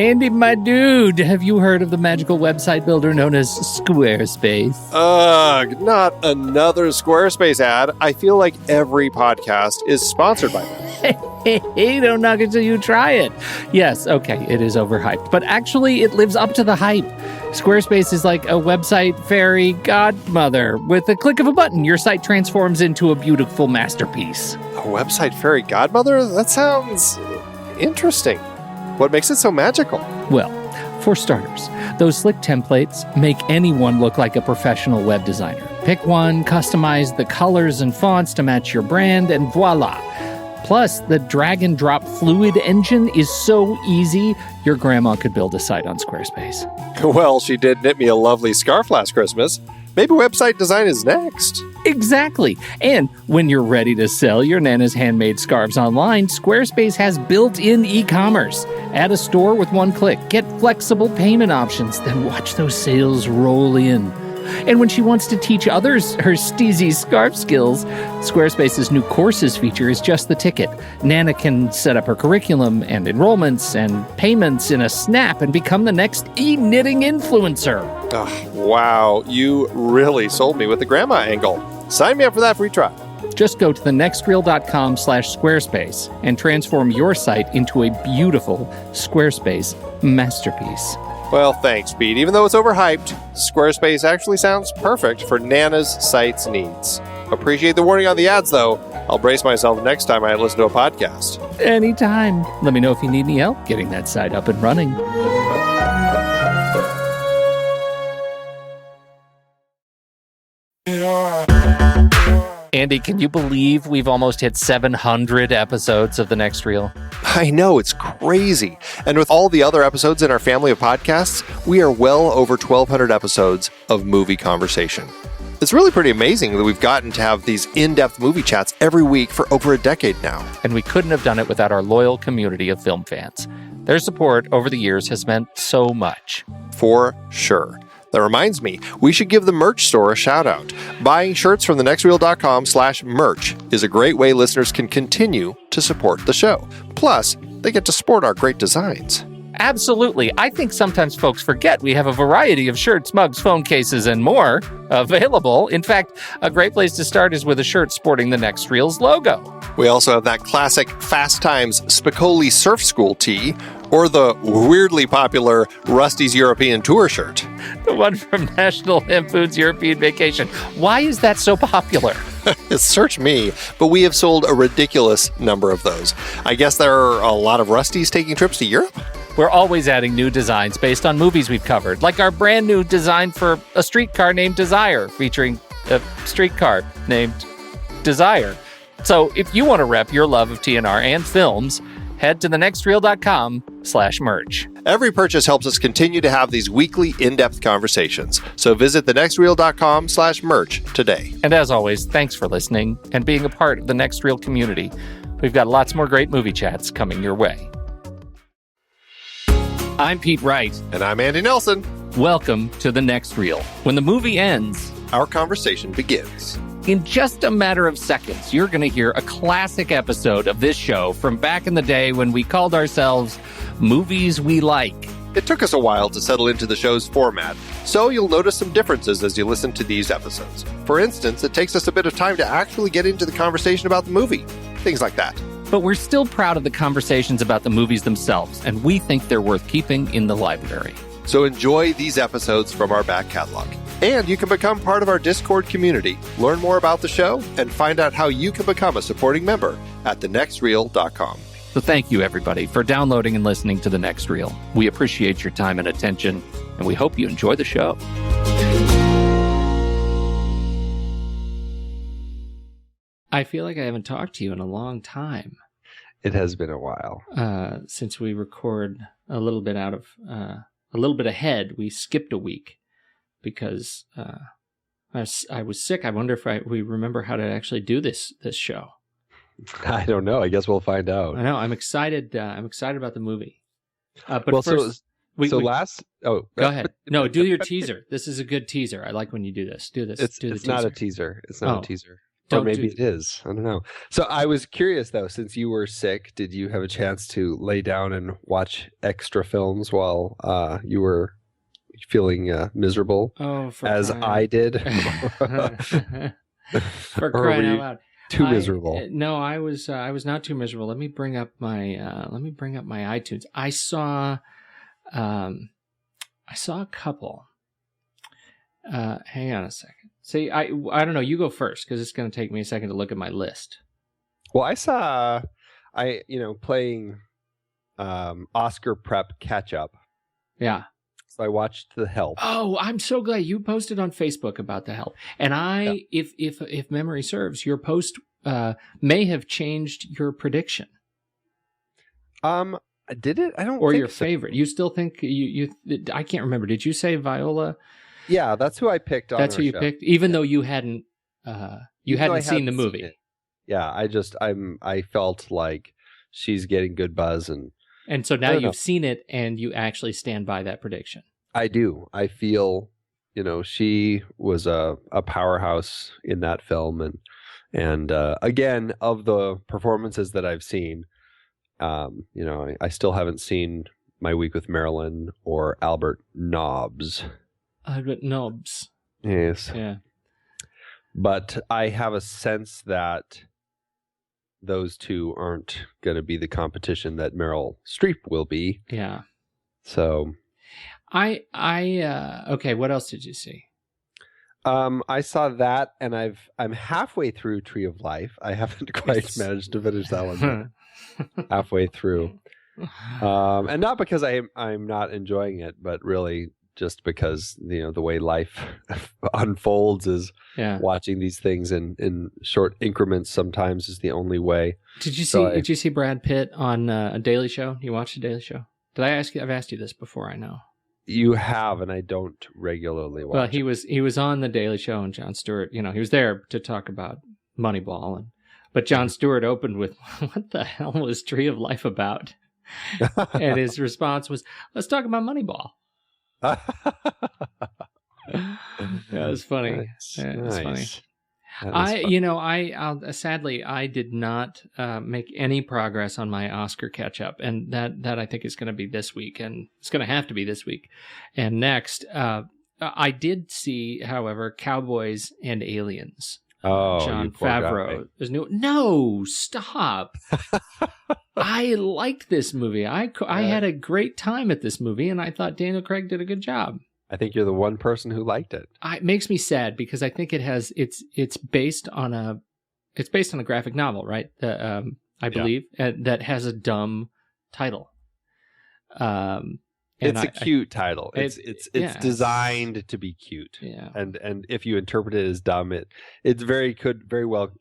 Andy, my dude, have you heard of the magical website builder known as Squarespace? Ugh, not another Squarespace ad. I feel like every podcast is sponsored by them. Hey, don't knock it till you try it. Yes, okay, it is overhyped, but actually it lives up to the hype. Squarespace is like a website fairy godmother. With a click of a button, your site transforms into a beautiful masterpiece. A website fairy godmother? That sounds interesting. What makes it so magical? Well, for starters, those slick templates make anyone look like a professional web designer. Pick one, customize the colors and fonts to match your brand, and voila. Plus, the drag and drop fluid engine is so easy, your grandma could build a site on Squarespace. Well, she did knit me a lovely scarf last Christmas. Maybe website design is next. Exactly. And when you're ready to sell your Nana's handmade scarves online, Squarespace has built-in e-commerce. Add a store with one click. Get flexible payment options. Then watch those sales roll in. And when she wants to teach others her steezy scarf skills, Squarespace's new courses feature is just the ticket. Nana can set up her curriculum and enrollments and payments in a snap and become the next e-knitting influencer. Oh, wow, you really sold me with the grandma angle. Sign me up for that free trial. Just go to thenextreel.com/Squarespace and transform your site into a beautiful Squarespace masterpiece. Well, thanks, Pete. Even though it's overhyped, Squarespace actually sounds perfect for Nana's site's needs. Appreciate the warning on the ads, though. I'll brace myself next time I listen to a podcast. Anytime. Let me know if you need any help getting that site up and running. Andy, can you believe we've almost hit 700 episodes of The Next Reel? I know, it's crazy. And with all the other episodes in our family of podcasts, we are well over 1,200 episodes of movie conversation. It's really pretty amazing that we've gotten to have these in-depth movie chats every week for over a decade now. And we couldn't have done it without our loyal community of film fans. Their support over the years has meant so much. For sure. That reminds me, we should give the merch store a shout out. Buying shirts from thenextreel.com/merch is a great way listeners can continue to support the show. Plus, they get to sport our great designs. Absolutely. I think sometimes folks forget we have a variety of shirts, mugs, phone cases, and more available. In fact, a great place to start is with a shirt sporting the Next Reel's logo. We also have that classic Fast Times Spicoli Surf School tee, or the weirdly popular Rusty's European Tour shirt. The one from National Lampoon's European Vacation. Why is that so popular? Search me, but we have sold a ridiculous number of those. I guess there are a lot of Rustys taking trips to Europe? We're always adding new designs based on movies we've covered, like our brand new design for a streetcar named Desire, featuring a streetcar named Desire. So if you want to rep your love of TNR and films, head to thenextreel.com/merch. Every purchase helps us continue to have these weekly in-depth conversations. So visit thenextreel.com/merch today. And as always, thanks for listening and being a part of the Next Reel community. We've got lots more great movie chats coming your way. I'm Pete Wright. And I'm Andy Nelson. Welcome to The Next Reel. When the movie ends, our conversation begins. In just a matter of seconds, you're going to hear a classic episode of this show from back in the day when we called ourselves Movies We Like. It took us a while to settle into the show's format, so you'll notice some differences as you listen to these episodes. For instance, it takes us a bit of time to actually get into the conversation about the movie. Things like that. But we're still proud of the conversations about the movies themselves, and we think they're worth keeping in the library. So enjoy these episodes from our back catalog. And you can become part of our Discord community, learn more about the show, and find out how you can become a supporting member at thenextreel.com. So thank you, everybody, for downloading and listening to The Next Reel. We appreciate your time and attention, and we hope you enjoy the show. I feel like I haven't talked to you in a long time. It has been a while. Since we record a little bit ahead. We skipped a week because I was sick. I wonder if we remember how to actually do this show. I don't know. I guess we'll find out. I know. I'm excited. I'm excited about the movie. But well, first, go ahead. No, do your teaser. This is a good teaser. I like when you do this. Do this. It's not a teaser. It's not a teaser. Or maybe it is. I don't know. So I was curious, though, since you were sick, did you have a chance to lay down and watch extra films while you were feeling miserable? Oh, as I did. For crying out loud. Too miserable. No, I was not too miserable. Let me bring up my iTunes. I saw a couple. Hang on a second. See, I don't know. You go first because it's going to take me a second to look at my list. Well, I saw playing Oscar prep catch up. Yeah. So I watched The Help. Oh, I'm so glad you posted on Facebook about The Help. And if memory serves, your post may have changed your prediction. Did it? I don't. Or think your favorite. You still think you? I can't remember. Did you say Viola? Yeah, that's who I picked. That's who you picked, even though you hadn't seen the movie. Yeah, I felt like she's getting good buzz, and so now you've seen it, and you actually stand by that prediction. I do. I feel, she was a powerhouse in that film, and again, of the performances that I've seen, I still haven't seen My Week with Marilyn or Albert Nobbs. Albert Nobbs. Yes. Yeah. But I have a sense that those two aren't going to be the competition that Meryl Streep will be. Yeah. So okay, what else did you see? I saw that, and I'm halfway through Tree of Life. I haven't quite managed to finish that one. Halfway through. And not because I'm not enjoying it, but really just because the way life unfolds is watching these things in short increments sometimes is the only way. Did you see Brad Pitt on a Daily Show? You watched a Daily Show? Did I ask you? I've asked you this before, I know. You have, and I don't regularly watch. Well, he was on the Daily Show, and Jon Stewart, he was there to talk about Moneyball, but Jon Stewart opened with, "What the hell was Tree of Life about?" And his response was, "Let's talk about Moneyball." That was funny. Nice. Yeah, it was funny. Sadly, I did not make any progress on my Oscar catch up, and that I think is going to be this week, and it's going to have to be this week and next. I did see, however, Cowboys and Aliens. Oh, Jon Favreau is new. No, stop. I liked this movie. I had a great time at this movie, and I thought Daniel Craig did a good job. I think you're the one person who liked it. It makes me sad because I think it's based on a graphic novel, right? I believe that has a dumb title. It's a cute title. It's designed to be cute. Yeah. And if you interpret it as dumb, it's very well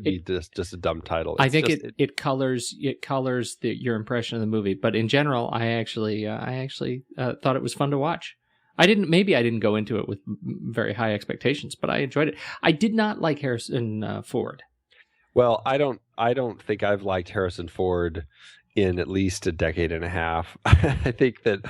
be just a dumb title. I think it colors your impression of the movie. But in general, I actually thought it was fun to watch. I didn't go into it with very high expectations, but I enjoyed it. I did not like Harrison Ford. Well, I don't think I've liked Harrison Ford in at least a decade and a half. I think that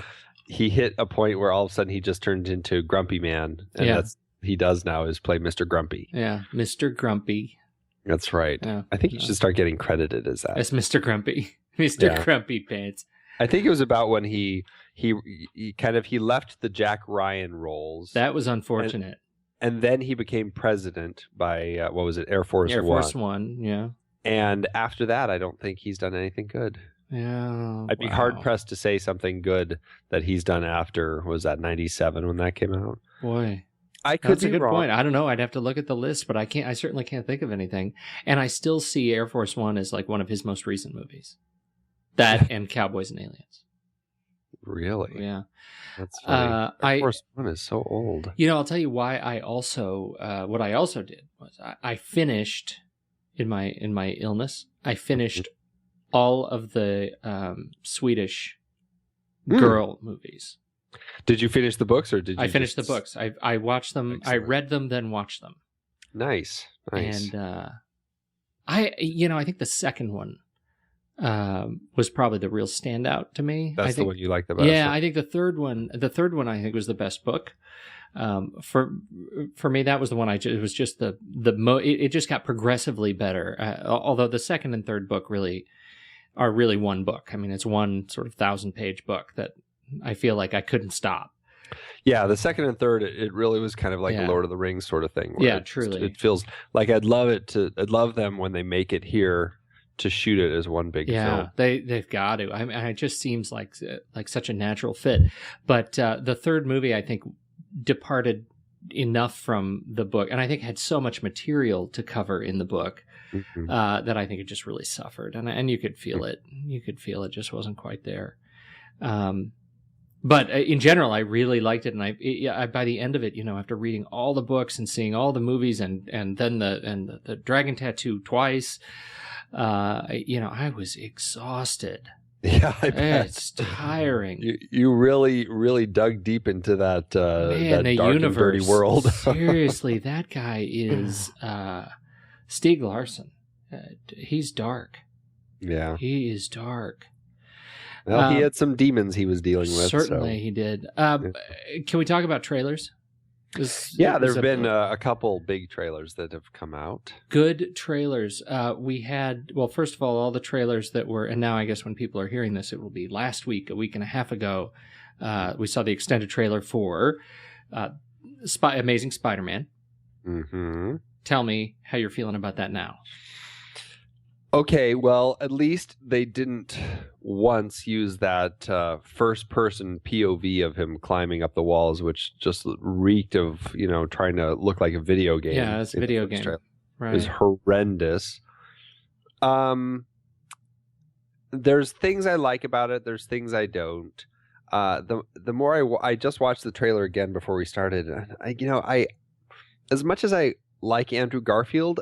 he hit a point where all of a sudden he just turned into Grumpy Man, and that's he does now is play Mr. Grumpy. Yeah, Mr. Grumpy. That's right. Yeah. I think he should start getting credited as that. As Mr. Grumpy. Mr. Grumpy Pants. I think it was about when he left the Jack Ryan roles. That was unfortunate. And then he became president by what was it, Air Force One. Air Force One, yeah. And after that, I don't think he's done anything good. Yeah, I'd be hard pressed to say something good that he's done after. Was that 97 when that came out? Boy, I could That's be a good wrong. point. I don't know. I'd have to look at the list, but I certainly can't think of anything. And I still see Air Force One as like one of his most recent movies. That and Cowboys and Aliens. Really? Yeah. That's funny. Air Force One is so old. I'll tell you why I also what I also did was I finished in my illness. I finished all of the Swedish girl movies. Did you finish the books, or did you? I finished the books. I watched them. Excellent. I read them, then watched them. Nice. And I think the second one was probably the real standout to me. That's the one you like the best. Yeah, I think the third one I think was the best book. For me, that was the one it was just it just got progressively better. Although the second and third book are really one book. I mean, it's one sort of 1,000-page book that I feel like I couldn't stop. Yeah, the second and third, it really was kind of like a Lord of the Rings sort of thing. Yeah, truly. It feels like I'd love them when they make it here to shoot it as one big film. They've got to. I mean, it just seems like such a natural fit. But the third movie, I think, departed enough from the book, and I think had so much material to cover in the book that I think it just really suffered, and you could feel it. You could feel it just wasn't quite there. But in general, I really liked it, and I by the end of it, after reading all the books and seeing all the movies, and then the dragon tattoo twice, I was exhausted. Yeah, I bet. It's tiring. You really, really dug deep into that that dark universe, and dirty world. Seriously, that guy is Stieg Larsson. He's dark. Yeah, he is dark. Well, he had some demons he was dealing with. Certainly, he did. Can we talk about trailers? There have been a couple big trailers that have come out. Good trailers. We had, first of all the trailers that were, and now I guess when people are hearing this, it will be last week, a week and a half ago. We saw the extended trailer for Amazing Spider-Man. Mm-hmm. Tell me how you're feeling about that now. Okay, well, at least they didn't once use that first-person POV of him climbing up the walls, which just reeked of, trying to look like a video game. Yeah, it's a video game. Right. It was horrendous. There's things I like about it. There's things I don't. The more I just watched the trailer again before we started. I as much as I like Andrew Garfield,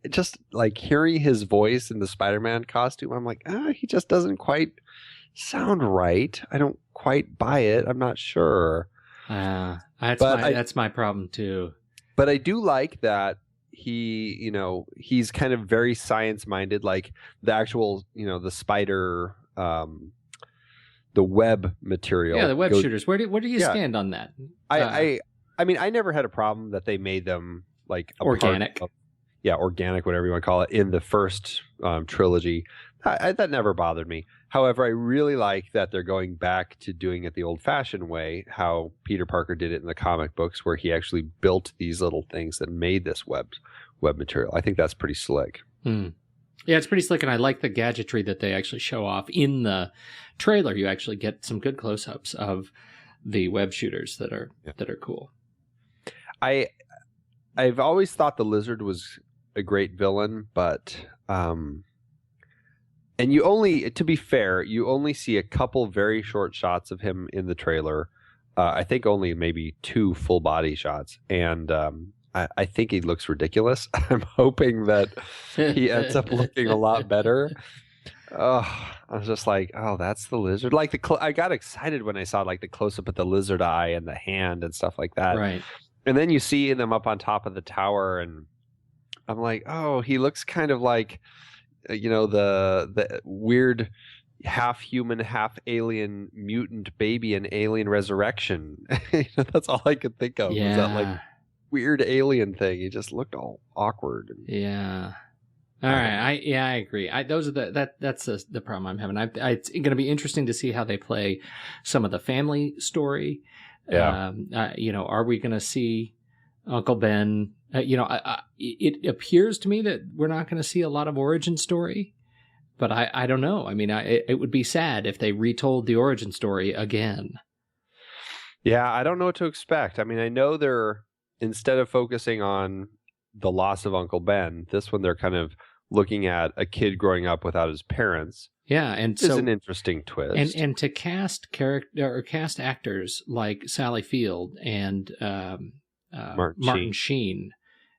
just like hearing his voice in the Spider-Man costume, I'm like, he just doesn't quite sound right. I don't quite buy it. I'm not sure. That's my problem too. But I do like that he's kind of very science-minded, like the actual, the spider, the web material. Yeah, the web shooters. Where do you stand on that? I mean, I never had a problem that they made them like organic. Organic, whatever you want to call it, in the first trilogy. That never bothered me. However, I really like that they're going back to doing it the old-fashioned way, how Peter Parker did it in the comic books, where he actually built these little things that made this web material. I think that's pretty slick. Yeah, it's pretty slick, and I like the gadgetry that they actually show off in the trailer. You actually get some good close-ups of the web shooters that are cool. I've always thought the Lizard was a great villain, but and to be fair, you only see a couple very short shots of him in the trailer. I think only maybe 2 full body shots, and I think he looks ridiculous. I'm hoping that he ends up looking a lot better. I was just like, that's the Lizard. Like I got excited when I saw like the close up at the lizard eye and the hand and stuff like that. Right. And then you see them up on top of the tower, and I'm like, he looks kind of like, the weird half human, half alien mutant baby in Alien Resurrection. That's all I could think of. Yeah. Was that like weird alien thing? He just looked all awkward. Yeah. All right. I agree. Those are that's the problem I'm having. It's going to be interesting to see how they play some of the family story. Yeah. Are we going to see Uncle Ben? It appears to me that we're not going to see a lot of origin story, but I don't know. I mean, it would be sad if they retold the origin story again. Yeah, I don't know what to expect. I mean, I know instead of focusing on the loss of Uncle Ben, this one they're kind of looking at a kid growing up without his parents. Yeah, and so is an interesting twist. And to cast cast actors like Sally Field and Martin Sheen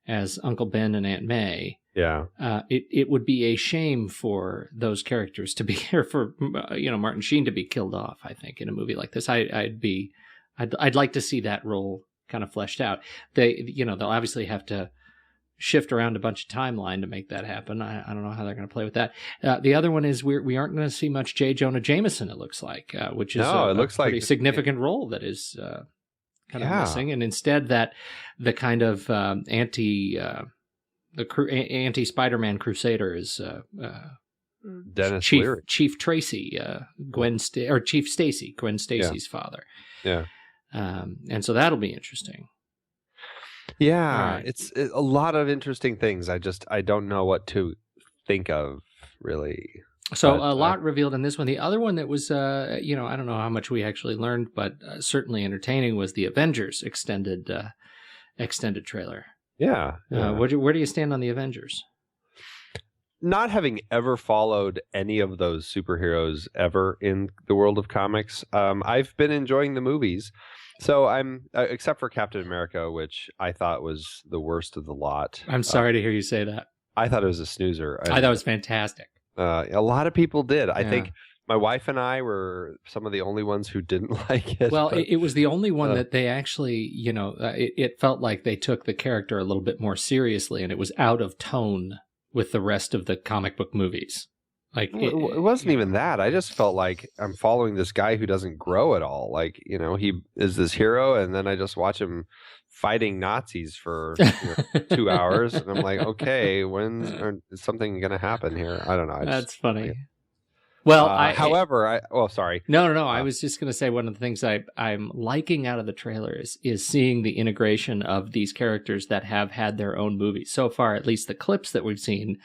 as Uncle Ben and Aunt May. Yeah, it would be a shame for those characters to be here for Martin Sheen to be killed off. I think in a movie like this, I'd like to see that role kind of fleshed out. They'll obviously have to shift around a bunch of timeline to make that happen. I don't know how they're going to play with that. The other one is we aren't going to see much J. Jonah Jameson, it looks like, which is a pretty significant role that is of missing, and instead the kind of anti Spider-Man Crusader is Dennis Leary. Chief Tracy, Chief Stacy, Gwen Stacy's father. Yeah. And so that'll be interesting. Yeah, Right. it's a lot of interesting things. I don't know what to think of, really. So a lot revealed in this one. The other one that was, I don't know how much we actually learned, but certainly entertaining was the Avengers extended trailer. Yeah. Where do you stand on the Avengers? Not having ever followed any of those superheroes ever in the world of comics, I've been enjoying the movies. So I'm, except for Captain America, which I thought was the worst of the lot. I'm sorry to hear you say that. I thought it was a snoozer. I thought it was fantastic. A lot of people did. I think my wife and I were some of the only ones who didn't like it. Well, it was the only one that they actually, it felt like they took the character a little bit more seriously, and it was out of tone with the rest of the comic book movies. Like it wasn't even that. I just felt like I'm following this guy who doesn't grow at all. Like, he is this hero, and then I just watch him fighting Nazis for 2 hours, and I'm like, okay, is something going to happen here? I don't know. That's funny. Well, sorry. No. I was just going to say one of the things I'm liking out of the trailer is seeing the integration of these characters that have had their own movies. So far, at least the clips that we've seen,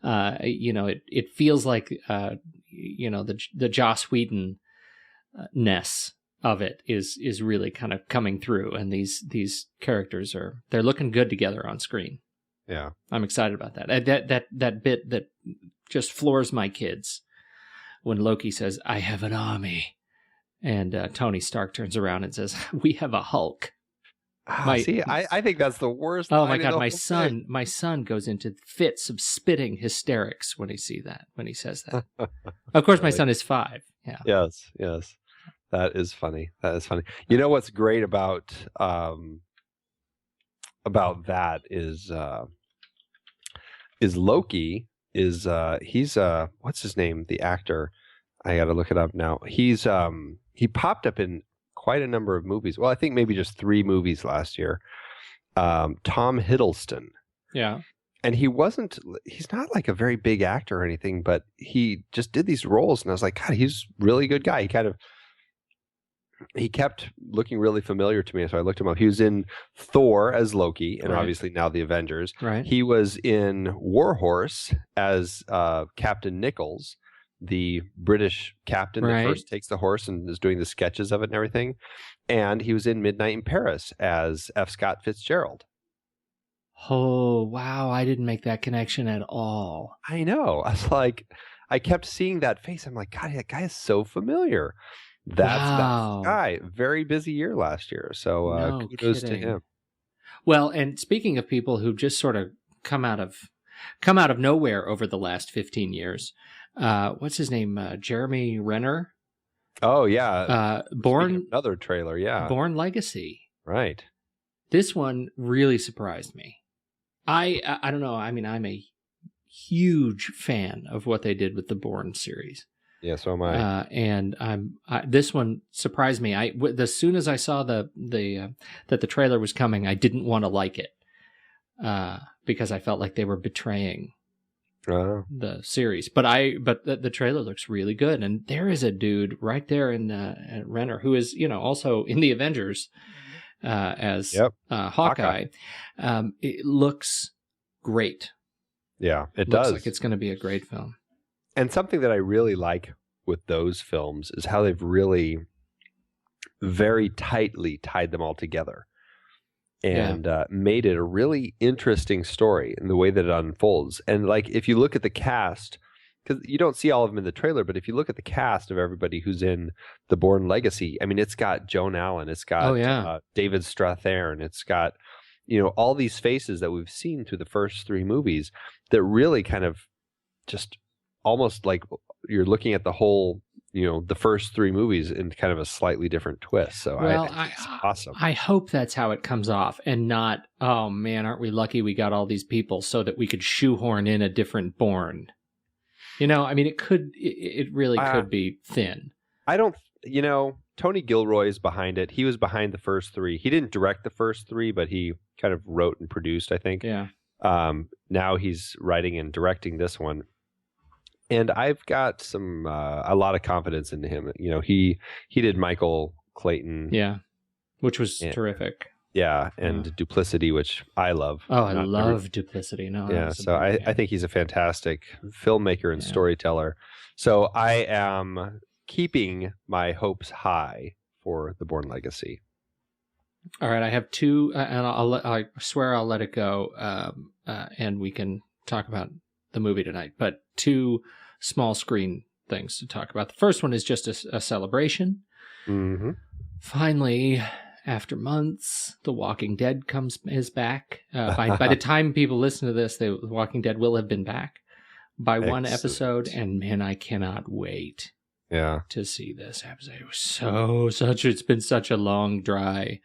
it feels like, the Joss Whedon-ness of it is really kind of coming through. And these characters they're looking good together on screen. Yeah. I'm excited about that. That bit that just floors my kids. When Loki says, "I have an army," and Tony Stark turns around and says, "We have a Hulk." I think that's the worst. Oh my God, my son goes into fits of spitting hysterics when he says that. Of course, my son is 5. Yeah. Yes. That is funny. You know what's great about that is Loki. He's what's his name? The actor. I got to look it up now. He popped up in quite a number of movies. Well, I think maybe just 3 movies last year. Tom Hiddleston. Yeah. And he's not like a very big actor or anything, but he just did these roles, and I was like, God, he's a really good guy. He kept looking really familiar to me, so I looked him up. He was in Thor as Loki, and obviously now the Avengers. Right. He was in War Horse as Captain Nichols, the British captain that first takes the horse and is doing the sketches of it and everything. And he was in Midnight in Paris as F. Scott Fitzgerald. Oh, wow. I didn't make that connection at all. I know. I was like, I kept seeing that face. I'm like, God, that guy is so familiar. That's that guy. Very busy year last year. So kudos to him. Well, and speaking of people who just sort of come out of nowhere over the last 15 years, what's his name? Jeremy Renner. Oh yeah. Another trailer. Yeah. Bourne Legacy. Right. This one really surprised me. I don't know. I mean, I'm a huge fan of what they did with the Bourne series. Yeah, so am I. And this one surprised me. As soon as I saw that the trailer was coming, I didn't want to like it because I felt like they were betraying the series. But the trailer looks really good, and there is a dude right there in Renner who is also in the Avengers as Hawkeye. It looks great. Yeah, it looks does. Like it's going to be a great film. And something that I really like with those films is how they've really very tightly tied them all together and made it a really interesting story in the way that it unfolds. And like, if you look at the cast, because you don't see all of them in the trailer, but if you look at the cast of everybody who's in the Bourne Legacy, I mean, it's got Joan Allen, it's got David Strathairn, it's got, all these faces that we've seen through the first 3 movies that really kind of just almost like you're looking at the whole, the first 3 movies in kind of a slightly different twist. So it's awesome. I hope that's how it comes off and not, oh man, aren't we lucky we got all these people so that we could shoehorn in a different Bourne. I mean, it really could be thin. I don't, Tony Gilroy's behind it. He was behind the first 3. He didn't direct the first 3, but he kind of wrote and produced, I think. Yeah. Now he's writing and directing this one. And I've got a lot of confidence in him. You know, he did Michael Clayton. Yeah. Which was terrific. Yeah, and Duplicity, which I love. Oh, I love Duplicity. No, yeah, so I think he's a fantastic filmmaker and storyteller. So I am keeping my hopes high for The Bourne Legacy. All right, I have 2, and I swear I'll let it go, and we can talk about the movie tonight. But 2 small screen things to talk about. The first one is just a celebration. Mm-hmm. Finally, after months, The Walking Dead is back. By the time people listen to this, The Walking Dead will have been back by one episode, and man, I cannot wait. To see this episode. It was it's been such a long, dry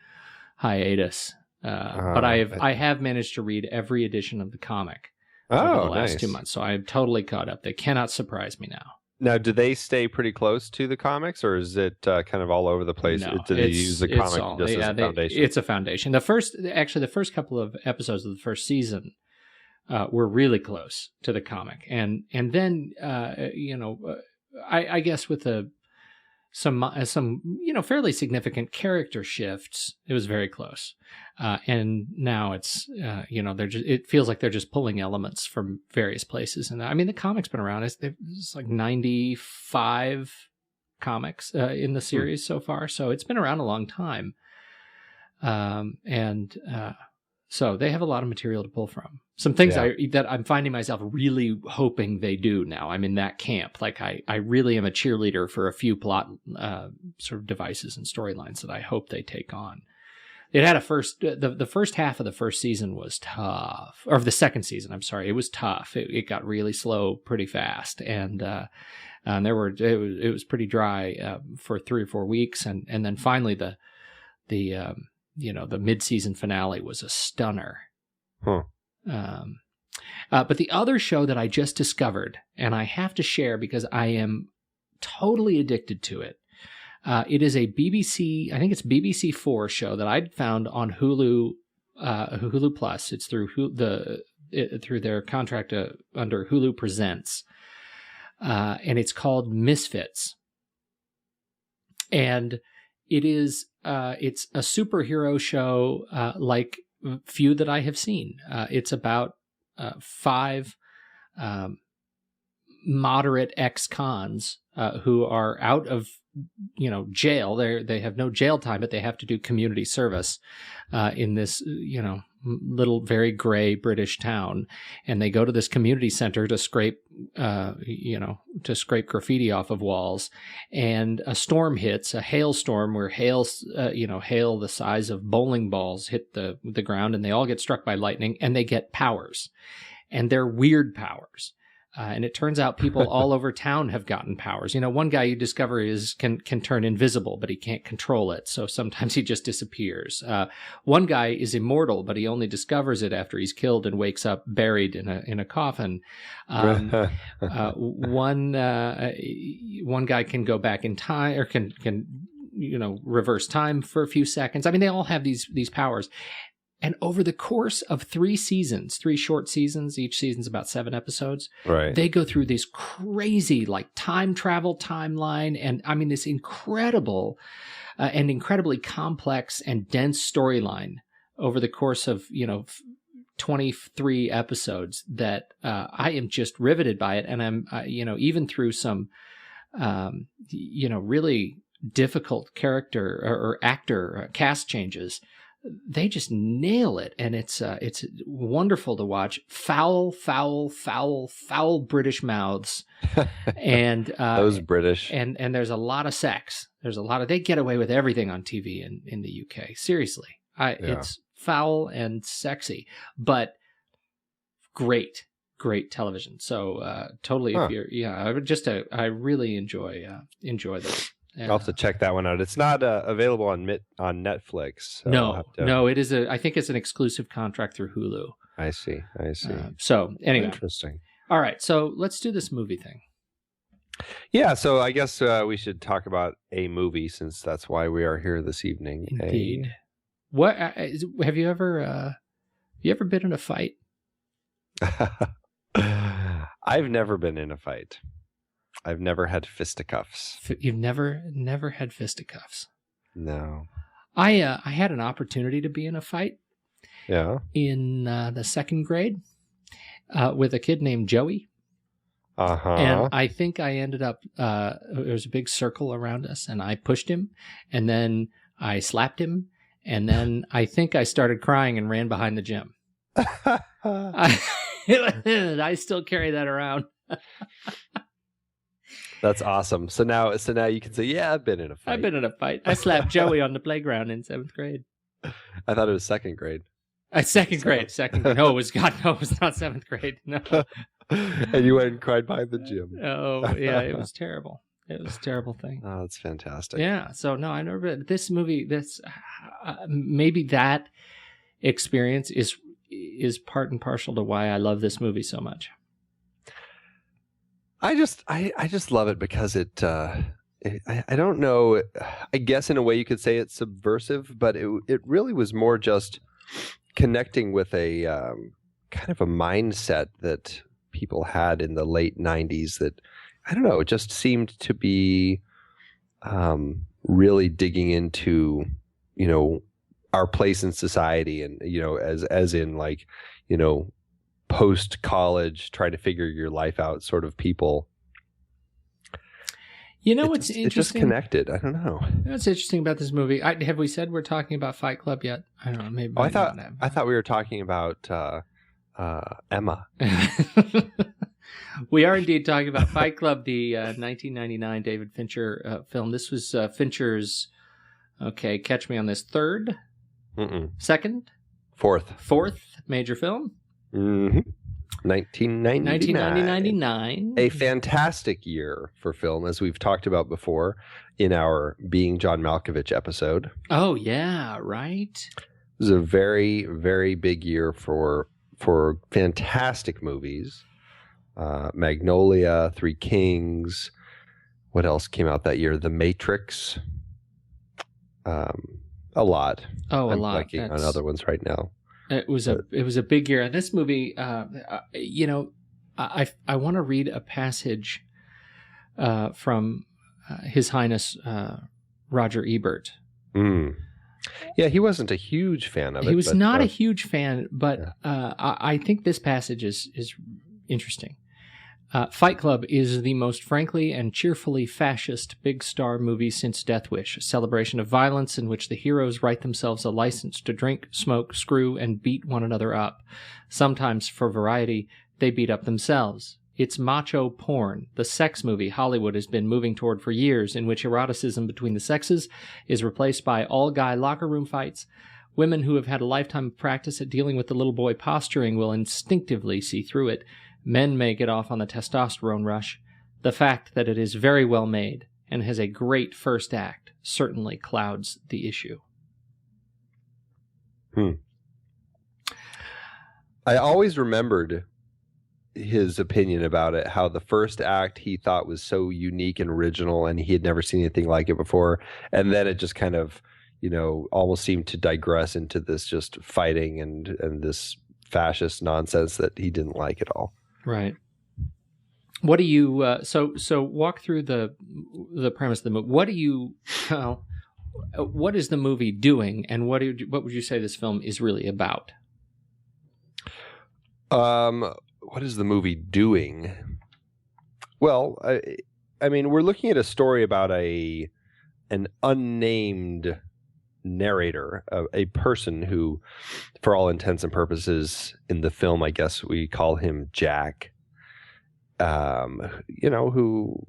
hiatus. But I have managed to read every edition of the comic over the last 2 months, so I'm totally caught up. They cannot surprise me now. Now, do they stay pretty close to the comics, or is it kind of all over the place? No, do they use the comic just as a foundation? It's a foundation. The first couple of episodes of the first season were really close to the comic, and then I guess with some fairly significant character shifts, it was very close. And now it's it feels like they're just pulling elements from various places. And I mean, the comic's been around. It's like 95 comics in the series so far, so it's been around a long time. So they have a lot of material to pull from. Some things that I'm finding myself really hoping they do now. I'm in that camp. Like I really am a cheerleader for a few plot sort of devices and storylines that I hope they take on. It had the first half of the first season was tough, or the second season. I'm sorry, it was tough. It got really slow pretty fast, and it was pretty dry for 3 or 4 weeks, and then finally the mid-season finale was a stunner. But the other show that I just discovered, and I have to share because I am totally addicted to it, it is a BBC, I think it's BBC4 show that I'd found on Hulu Plus. It's through through their contract under Hulu Presents, and it's called Misfits. And it is it's a superhero show like few that I have seen. It's about 5 moderate ex-cons who are out of jail. They have no jail time, but they have to do community service in this little very gray British town, and they go to this community center to scrape graffiti off of walls, and a storm hits, a hailstorm where hail the size of bowling balls hit the ground, and they all get struck by lightning, and they get powers, and they're weird powers. And it turns out people all over town have gotten powers. One guy you discover can turn invisible, but he can't control it. So sometimes he just disappears. One guy is immortal, but he only discovers it after he's killed and wakes up buried in a coffin. One guy can go back in time, or can reverse time for a few seconds. I mean, they all have these powers. And over the course of 3 seasons, 3 short seasons, each season's about 7 episodes, right, they go through this crazy time travel timeline. And I mean, this incredible and incredibly complex and dense storyline over the course of, 23 episodes that I am just riveted by it. And I'm, even through some, really difficult character or actor cast changes, they just nail it, and it's wonderful to watch. Foul British mouths, and those British, and there's a lot of sex. They get away with everything on TV in the UK. Seriously, it's foul and sexy, but great television. So totally, if you're I really enjoy this. Yeah. I'll have to check that one out. It's not available on Netflix. So no, it is I think it's an exclusive contract through Hulu. I see. So anyway, interesting. All right, so let's do this movie thing. Yeah, so I guess we should talk about a movie since that's why we are here this evening. Indeed. What have you ever been in a fight? I've never been in a fight. I've never had fisticuffs. You've never had fisticuffs? No. I had an opportunity to be in a fight. Yeah. In the second grade with a kid named Joey. Uh-huh. And I think I ended up, there was a big circle around us, and I pushed him, and then I slapped him, and then I think I started crying and ran behind the gym. I still carry that around. That's awesome. So now you can say, yeah, I've been in a fight. I've been in a fight. I slapped Joey on the playground in 7th grade. I thought it was 2nd grade. Second grade. No, it was not 7th grade. No. And you went and cried behind the gym. Oh, yeah, it was terrible. It was a terrible thing. Oh, that's fantastic. Yeah. So no, I never been. This movie. Maybe that experience is part and parcel to why I love this movie so much. I just love it because it I don't know, I guess in a way you could say it's subversive, but it really was more just connecting with a kind of a mindset that people had in the late 90s that, I don't know, it just seemed to be really digging into, our place in society and, as in like, post-college, trying to figure your life out sort of people. What's interesting? It's just connected. I don't know. What's interesting about this movie? Have we said we're talking about Fight Club yet? I don't know. Maybe. I thought we were talking about Emma. We are indeed talking about Fight Club, the 1999 David Fincher film. This was Fincher's. Okay, catch me on this. Third, second, fourth major film. Mm-hmm. 1999. A fantastic year for film, as we've talked about before in our Being John Malkovich episode. Oh, yeah, right. It was a very, very big year for fantastic movies. Magnolia, Three Kings. What else came out that year? The Matrix. A lot. Oh, a I'm lot. blanking on other ones right now. It was a big year. And this movie, I want to read a passage from His Highness Roger Ebert. Mm. Yeah, he wasn't a huge fan of it. He was not a huge fan, but yeah. I think this passage is interesting. Fight Club is the most frankly and cheerfully fascist big star movie since Death Wish, a celebration of violence in which the heroes write themselves a license to drink, smoke, screw, and beat one another up. Sometimes, for variety, they beat up themselves. It's macho porn, the sex movie Hollywood has been moving toward for years, in which eroticism between the sexes is replaced by all-guy locker room fights. Women who have had a lifetime of practice at dealing with the little boy posturing will instinctively see through it. Men may get off on the testosterone rush. The fact that it is very well made and has a great first act certainly clouds the issue. I always remembered his opinion about it, how the first act he thought was so unique and original and he had never seen anything like it before. And then it just kind of, almost seemed to digress into this just fighting and this fascist nonsense that he didn't like at all. Right. What do you? So walk through the premise of the movie. What is the movie doing, and what would you say this film is really about? What is the movie doing? Well, I mean, we're looking at a story about an unnamed narrator, a person who, for all intents and purposes in the film, I guess we call him Jack, who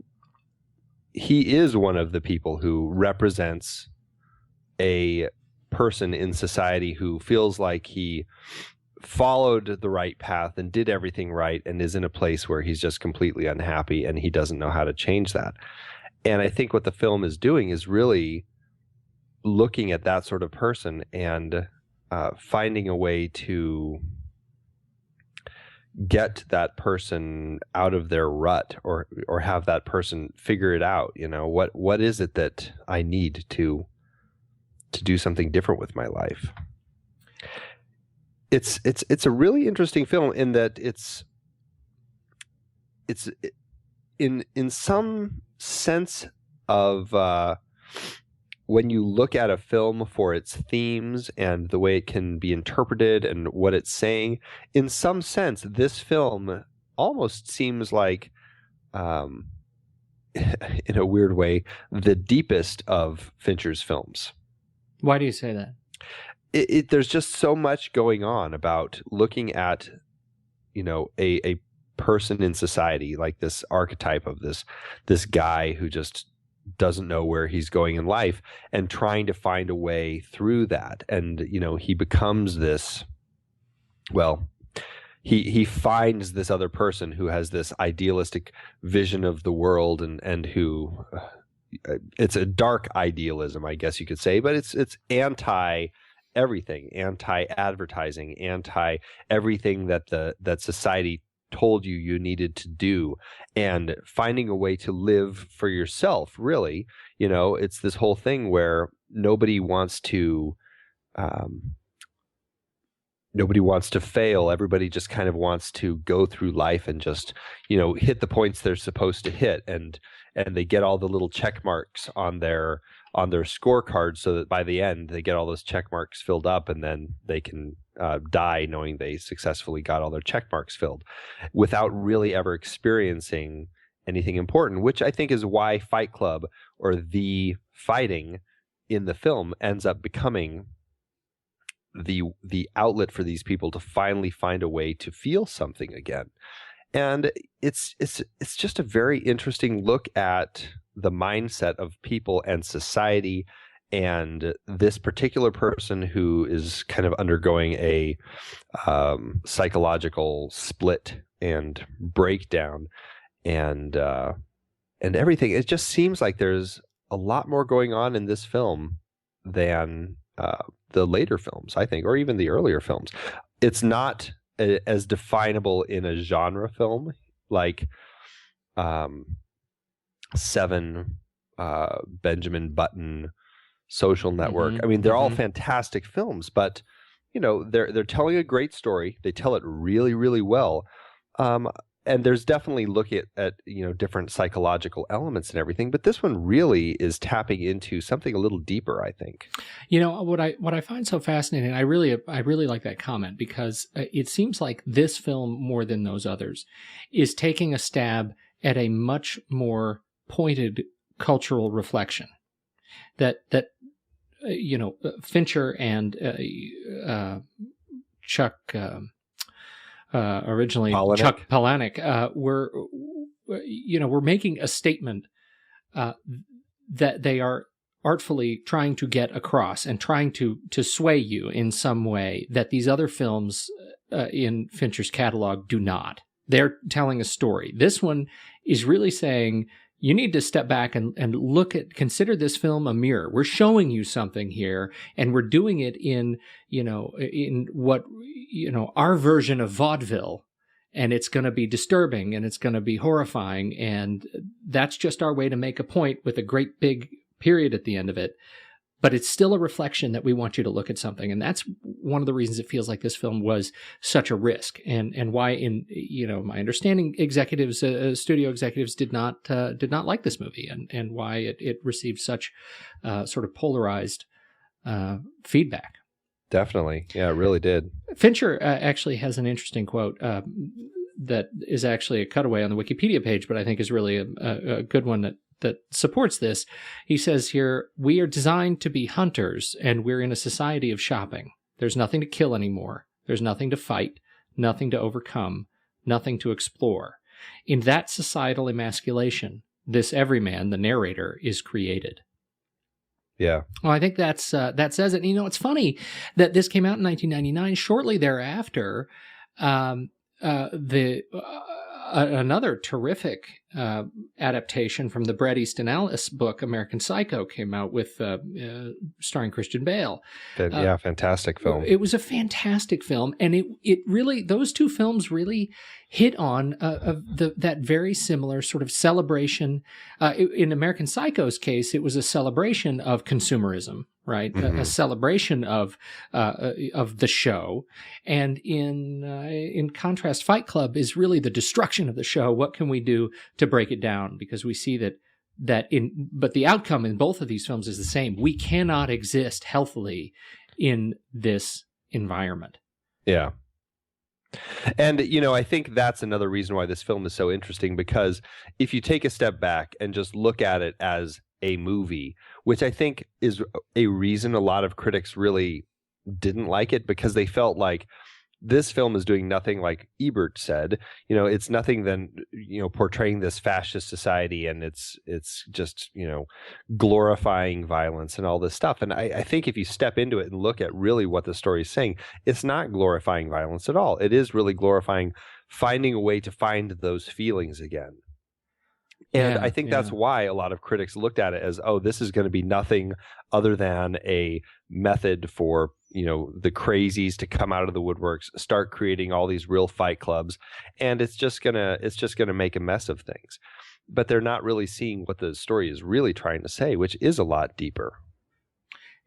he is one of the people who represents a person in society who feels like he followed the right path and did everything right and is in a place where he's just completely unhappy and he doesn't know how to change that. And I think what the film is doing is really looking at that sort of person and finding a way to get that person out of their rut, or have that person figure it out. What is it that I need to do something different with my life? It's a really interesting film in that it's in some sense of when you look at a film for its themes and the way it can be interpreted and what it's saying, in some sense, this film almost seems like, in a weird way, the deepest of Fincher's films. Why do you say that? There's just so much going on about looking at, a person in society, like this archetype of this guy who just doesn't know where he's going in life, and trying to find a way through that. And, he becomes this, well, he finds this other person who has this idealistic vision of the world, and who, it's a dark idealism, I guess you could say, but it's anti everything, anti-advertising, anti everything that society told you needed to do, and finding a way to live for yourself. Really, it's this whole thing where nobody wants to fail. Everybody just kind of wants to go through life and just, hit the points they're supposed to hit, and they get all the little check marks on their scorecard, so that by the end they get all those check marks filled up, and then they can die knowing they successfully got all their check marks filled, without really ever experiencing anything important, which I think is why Fight Club, or the fighting in the film, ends up becoming the outlet for these people to finally find a way to feel something again. And it's just a very interesting look at the mindset of people and society, and this particular person who is kind of undergoing a psychological split and breakdown, and everything. It just seems like there's a lot more going on in this film than the later films, I think, or even the earlier films. It's not as definable in a genre film like Seven, Benjamin Button, Social Network. Mm-hmm. I mean, they're all fantastic films, but they're telling a great story. They tell it really, really well. And there's definitely looking at different psychological elements and everything, but this one really is tapping into something a little deeper, I think. What I find so fascinating, I really like that comment, because it seems like this film, more than those others, is taking a stab at a much more pointed cultural reflection that Fincher and Chuck. Originally Palahniuk. Chuck Palahniuk, were making a statement that they are artfully trying to get across, and trying to sway you in some way that these other films in Fincher's catalog do not. They're telling a story. This one is really saying, you need to step back and consider this film a mirror. We're showing you something here, and we're doing it in what, our version of vaudeville, and it's going to be disturbing, and it's going to be horrifying, and that's just our way to make a point with a great big period at the end of it. But it's still a reflection that we want you to look at something. And that's one of the reasons it feels like this film was such a risk, and why, in my understanding, executives, studio executives did not like this movie, and why it received such sort of polarized feedback. Definitely. Yeah, it really did. Fincher actually has an interesting quote that is actually a cutaway on the Wikipedia page, but I think is really a good one that supports this. He says here, "We are designed to be hunters, and we're in a society of shopping. There's nothing to kill anymore. There's nothing to fight, nothing to overcome, nothing to explore. In that societal emasculation, this everyman, the narrator, is created." Yeah. Well, I think that says it. It's funny that this came out in 1999. Shortly thereafter, another terrific adaptation from the Bret Easton Ellis book, American Psycho, came out with starring Christian Bale. Fantastic film. It was a fantastic film, and it really, those two films really hit on that very similar sort of celebration. In American Psycho's case, it was a celebration of consumerism, right? Mm-hmm. A celebration of the show, and in contrast, Fight Club is really the destruction of the show. What can we do to break it down? Because we see but the outcome in both of these films is the same. We cannot exist healthily in this environment. Yeah. And, I think that's another reason why this film is so interesting, because if you take a step back and just look at it as a movie, which I think is a reason a lot of critics really didn't like it, because they felt like this film is doing nothing, like Ebert said, it's nothing than, portraying this fascist society, and it's just, glorifying violence and all this stuff. And I think if you step into it and look at really what the story is saying, it's not glorifying violence at all. It is really glorifying finding a way to find those feelings again. And I think that's why a lot of critics looked at it as, oh, this is going to be nothing other than a method for, the crazies to come out of the woodworks, start creating all these real fight clubs, and it's just gonna make a mess of things. But they're not really seeing what the story is really trying to say, which is a lot deeper.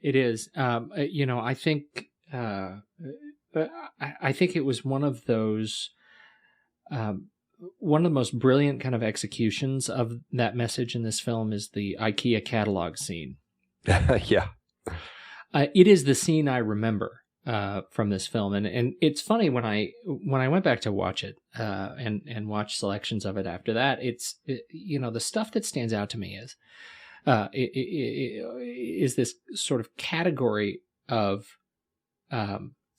It is. I think it was one of those. One of the most brilliant kind of executions of that message in this film is the Ikea catalog scene. Yeah. It is the scene I remember from this film, and it's funny when I went back to watch it and watch selections of it after that. The stuff that stands out to me is this sort of category of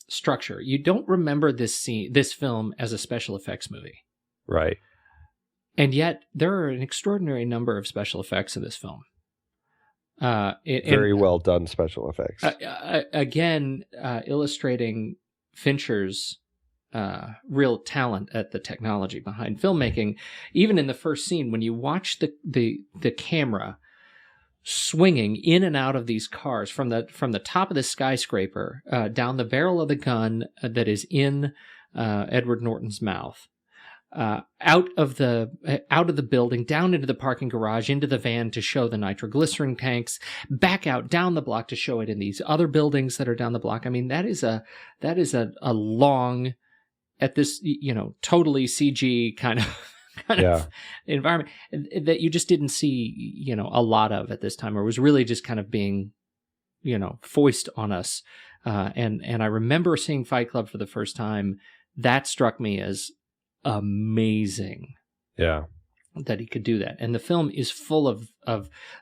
structure. You don't remember this film as a special effects movie. Right. And yet there are an extraordinary number of special effects in this film. Very well done special effects. Again, illustrating Fincher's real talent at the technology behind filmmaking. Even in the first scene, when you watch the camera swinging in and out of these cars from the top of the skyscraper down the barrel of the gun that is in Edward Norton's mouth. Out of the building, down into the parking garage, into the van to show the nitroglycerin tanks, back out down the block to show it in these other buildings that are down the block. I mean, that is a long, at this, totally CG kind of environment that you just didn't see, a lot of at this time, or was really just kind of being, foisted on us. And I remember seeing Fight Club for the first time. That struck me as amazing. Yeah. That he could do that. And the film is full of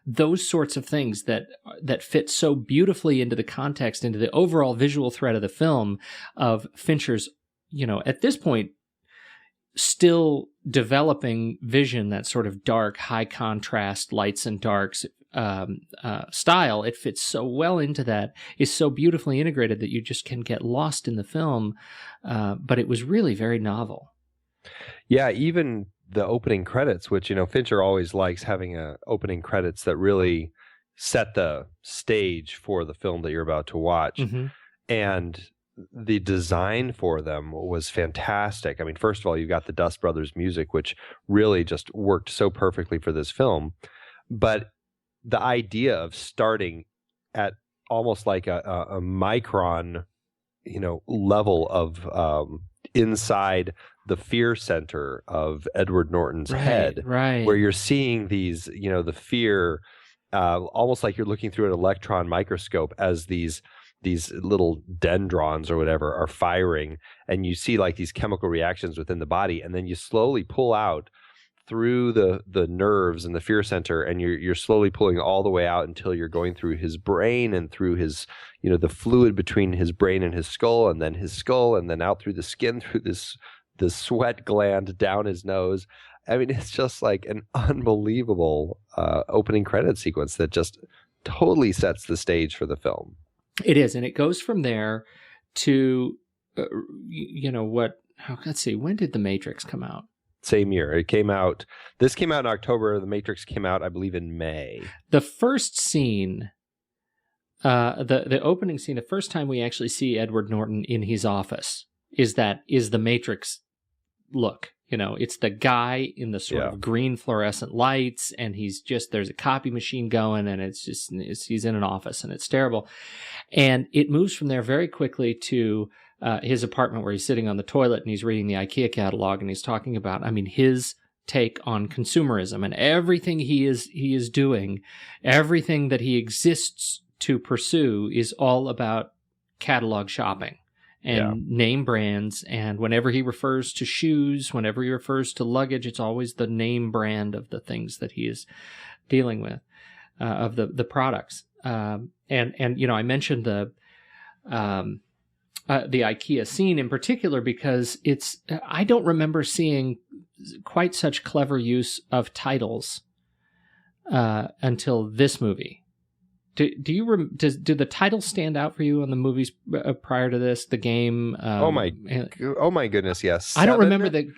those sorts of things that fit so beautifully into the context, into the overall visual thread of the film, of Fincher's, at this point, still developing vision, that sort of dark, high contrast, lights and darks style. It fits so well into that, is so beautifully integrated that you just can get lost in the film. But it was really very novel. Yeah, even the opening credits, which, Fincher always likes having opening credits that really set the stage for the film that you're about to watch. Mm-hmm. And the design for them was fantastic. I mean, first of all, you got the Dust Brothers music, which really just worked so perfectly for this film. But the idea of starting at almost like a micron, level of inside the fear center of Edward Norton's head, right, where you're seeing these, the fear, almost like you're looking through an electron microscope as these little dendrons or whatever are firing, and you see like these chemical reactions within the body, and then you slowly pull out through the nerves and the fear center, and you're slowly pulling all the way out until you're going through his brain and through his, the fluid between his brain and his skull, and then his skull, and then out through the skin, through the sweat gland down his nose. I mean, it's just like an unbelievable opening credit sequence that just totally sets the stage for the film. It is, and it goes from there to, let's see, when did The Matrix come out? Same year. This came out in October. The Matrix came out, I believe, in May. The first scene, the opening scene, the first time we actually see Edward Norton in his office is the Matrix look. It's the guy in the sort of green fluorescent lights, and there's a copy machine going, and he's in an office, and it's terrible. And it moves from there very quickly to his apartment where he's sitting on the toilet and he's reading the Ikea catalog, and he's talking about, his take on consumerism and everything he is doing, everything that he exists to pursue is all about catalog shopping and name brands. And whenever he refers to shoes, whenever he refers to luggage, it's always the name brand of the things that he is dealing with, of the products. And I mentioned the IKEA scene in particular because I don't remember seeing quite such clever use of titles until this movie. Do the titles stand out for you on the movies prior to this? The Game. Oh my goodness! Yes. I don't remember the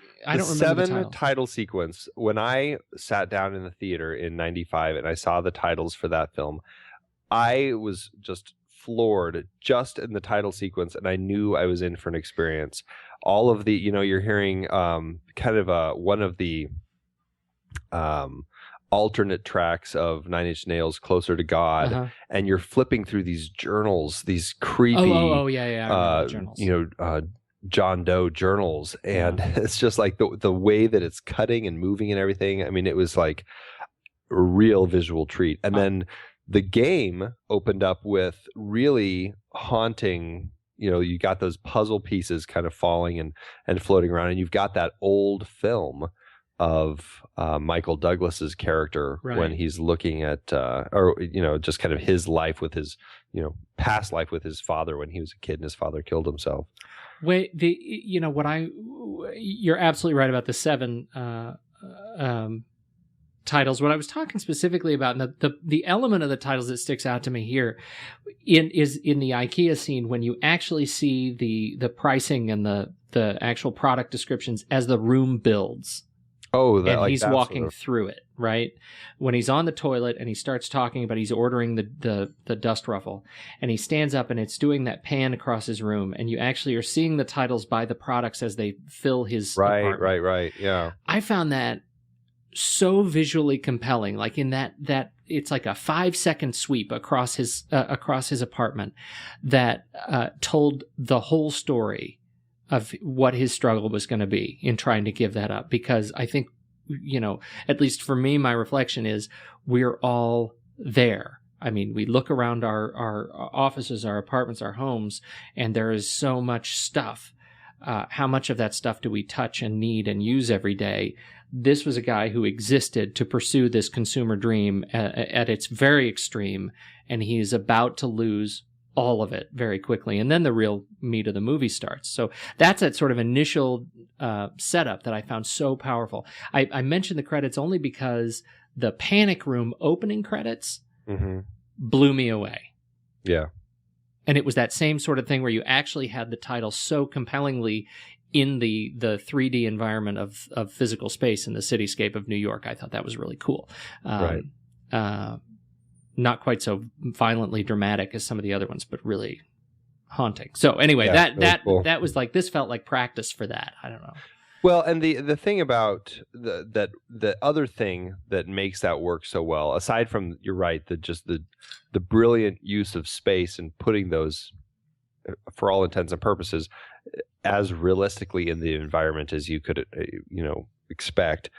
title sequence. When I sat down in the theater in '95 and I saw the titles for that film, I was just floored just in the title sequence, and I knew I was in for an experience. All of the, you're hearing kind of one of the alternate tracks of Nine Inch Nails, Closer to God, and you're flipping through these journals, these creepy, journals. John Doe journals, and it's just like the way that it's cutting and moving and everything. It was like a real visual treat. And then the Game opened up with really haunting, you got those puzzle pieces kind of falling and floating around, and you've got that old film of Michael Douglas's character when he's looking at, just kind of his life with his, past life with his father when he was a kid and his father killed himself. Wait, you're absolutely right about the 7 titles. What I was talking specifically about, and the element of the titles that sticks out to me here is in the IKEA scene when you actually see the pricing and the actual product descriptions as the room builds. Oh, and he's walking through it, right? When he's on the toilet and he starts talking about he's ordering the dust ruffle, and he stands up and it's doing that pan across his room, and you actually are seeing the titles by the products as they fill his apartment. Right, yeah. I found that so visually compelling, like in that it's like a 5-second sweep across his apartment that told the whole story of what his struggle was going to be in trying to give that up. Because I think, at least for me, my reflection is we're all there. We look around our offices, our apartments, our homes, and there is so much stuff. How much of that stuff do we touch and need and use every day? This was a guy who existed to pursue this consumer dream at its very extreme, and he is about to lose all of it very quickly. And then the real meat of the movie starts. So that's that sort of initial setup that I found so powerful. I mentioned the credits only because the Panic Room opening credits blew me away. Yeah. And it was that same sort of thing where you actually had the title so compellingly in the 3D environment of physical space in the cityscape of New York. I thought that was really cool. Right. Not quite so violently dramatic as some of the other ones, but really haunting. So anyway, that was like, this felt like practice for that. I don't know. Well, and the thing about the other thing that makes that work so well, aside from, you're right, the brilliant use of space and putting those, for all intents and purposes, as realistically in the environment as you could expect,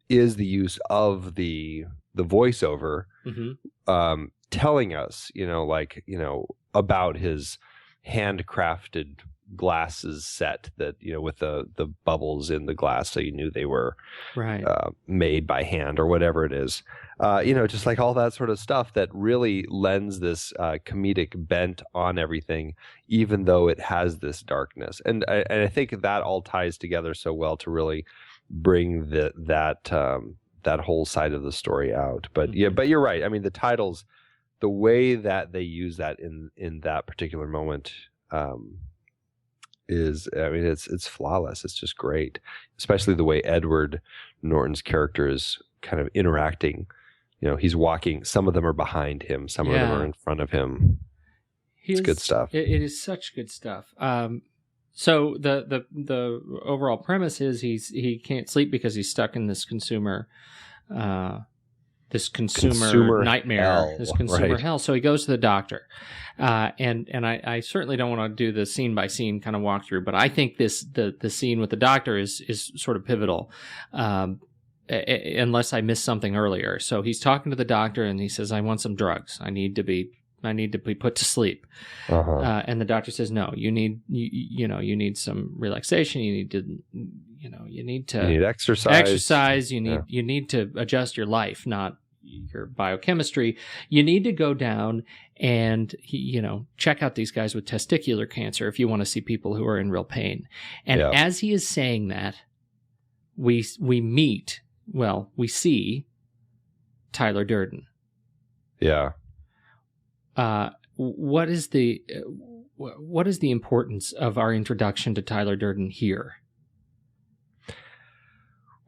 is the use of the voiceover telling us, about his handcrafted glasses set that, with the bubbles in the glass, so you knew they were made by hand or whatever it is. Just like all that sort of stuff that really lends this comedic bent on everything, even though it has this darkness. And I think that all ties together so well to really bring that whole side of the story out. But but you're right. The titles, the way that they use that in that particular moment, is, I mean, it's flawless. It's just great, especially the way Edward Norton's character is kind of interacting. You know, he's walking. Some of them are behind him. Some of them are in front of him. It's good stuff. It is such good stuff. So the overall premise is he can't sleep because he's stuck in this consumer nightmare, this consumer hell. So he goes to the doctor, and I certainly don't want to do the scene by scene kind of walkthrough, but I think the scene with the doctor is sort of pivotal, unless I missed something earlier. So he's talking to the doctor and he says, "I want some drugs. I need to be put to sleep." And the doctor says, "No, you need some relaxation. You need exercise. You need to adjust your life, not your biochemistry. You need to go down and check out these guys with testicular cancer if you want to see people who are in real pain." And as he is saying that, we see Tyler Durden. Yeah. What is the importance of our introduction to Tyler Durden here?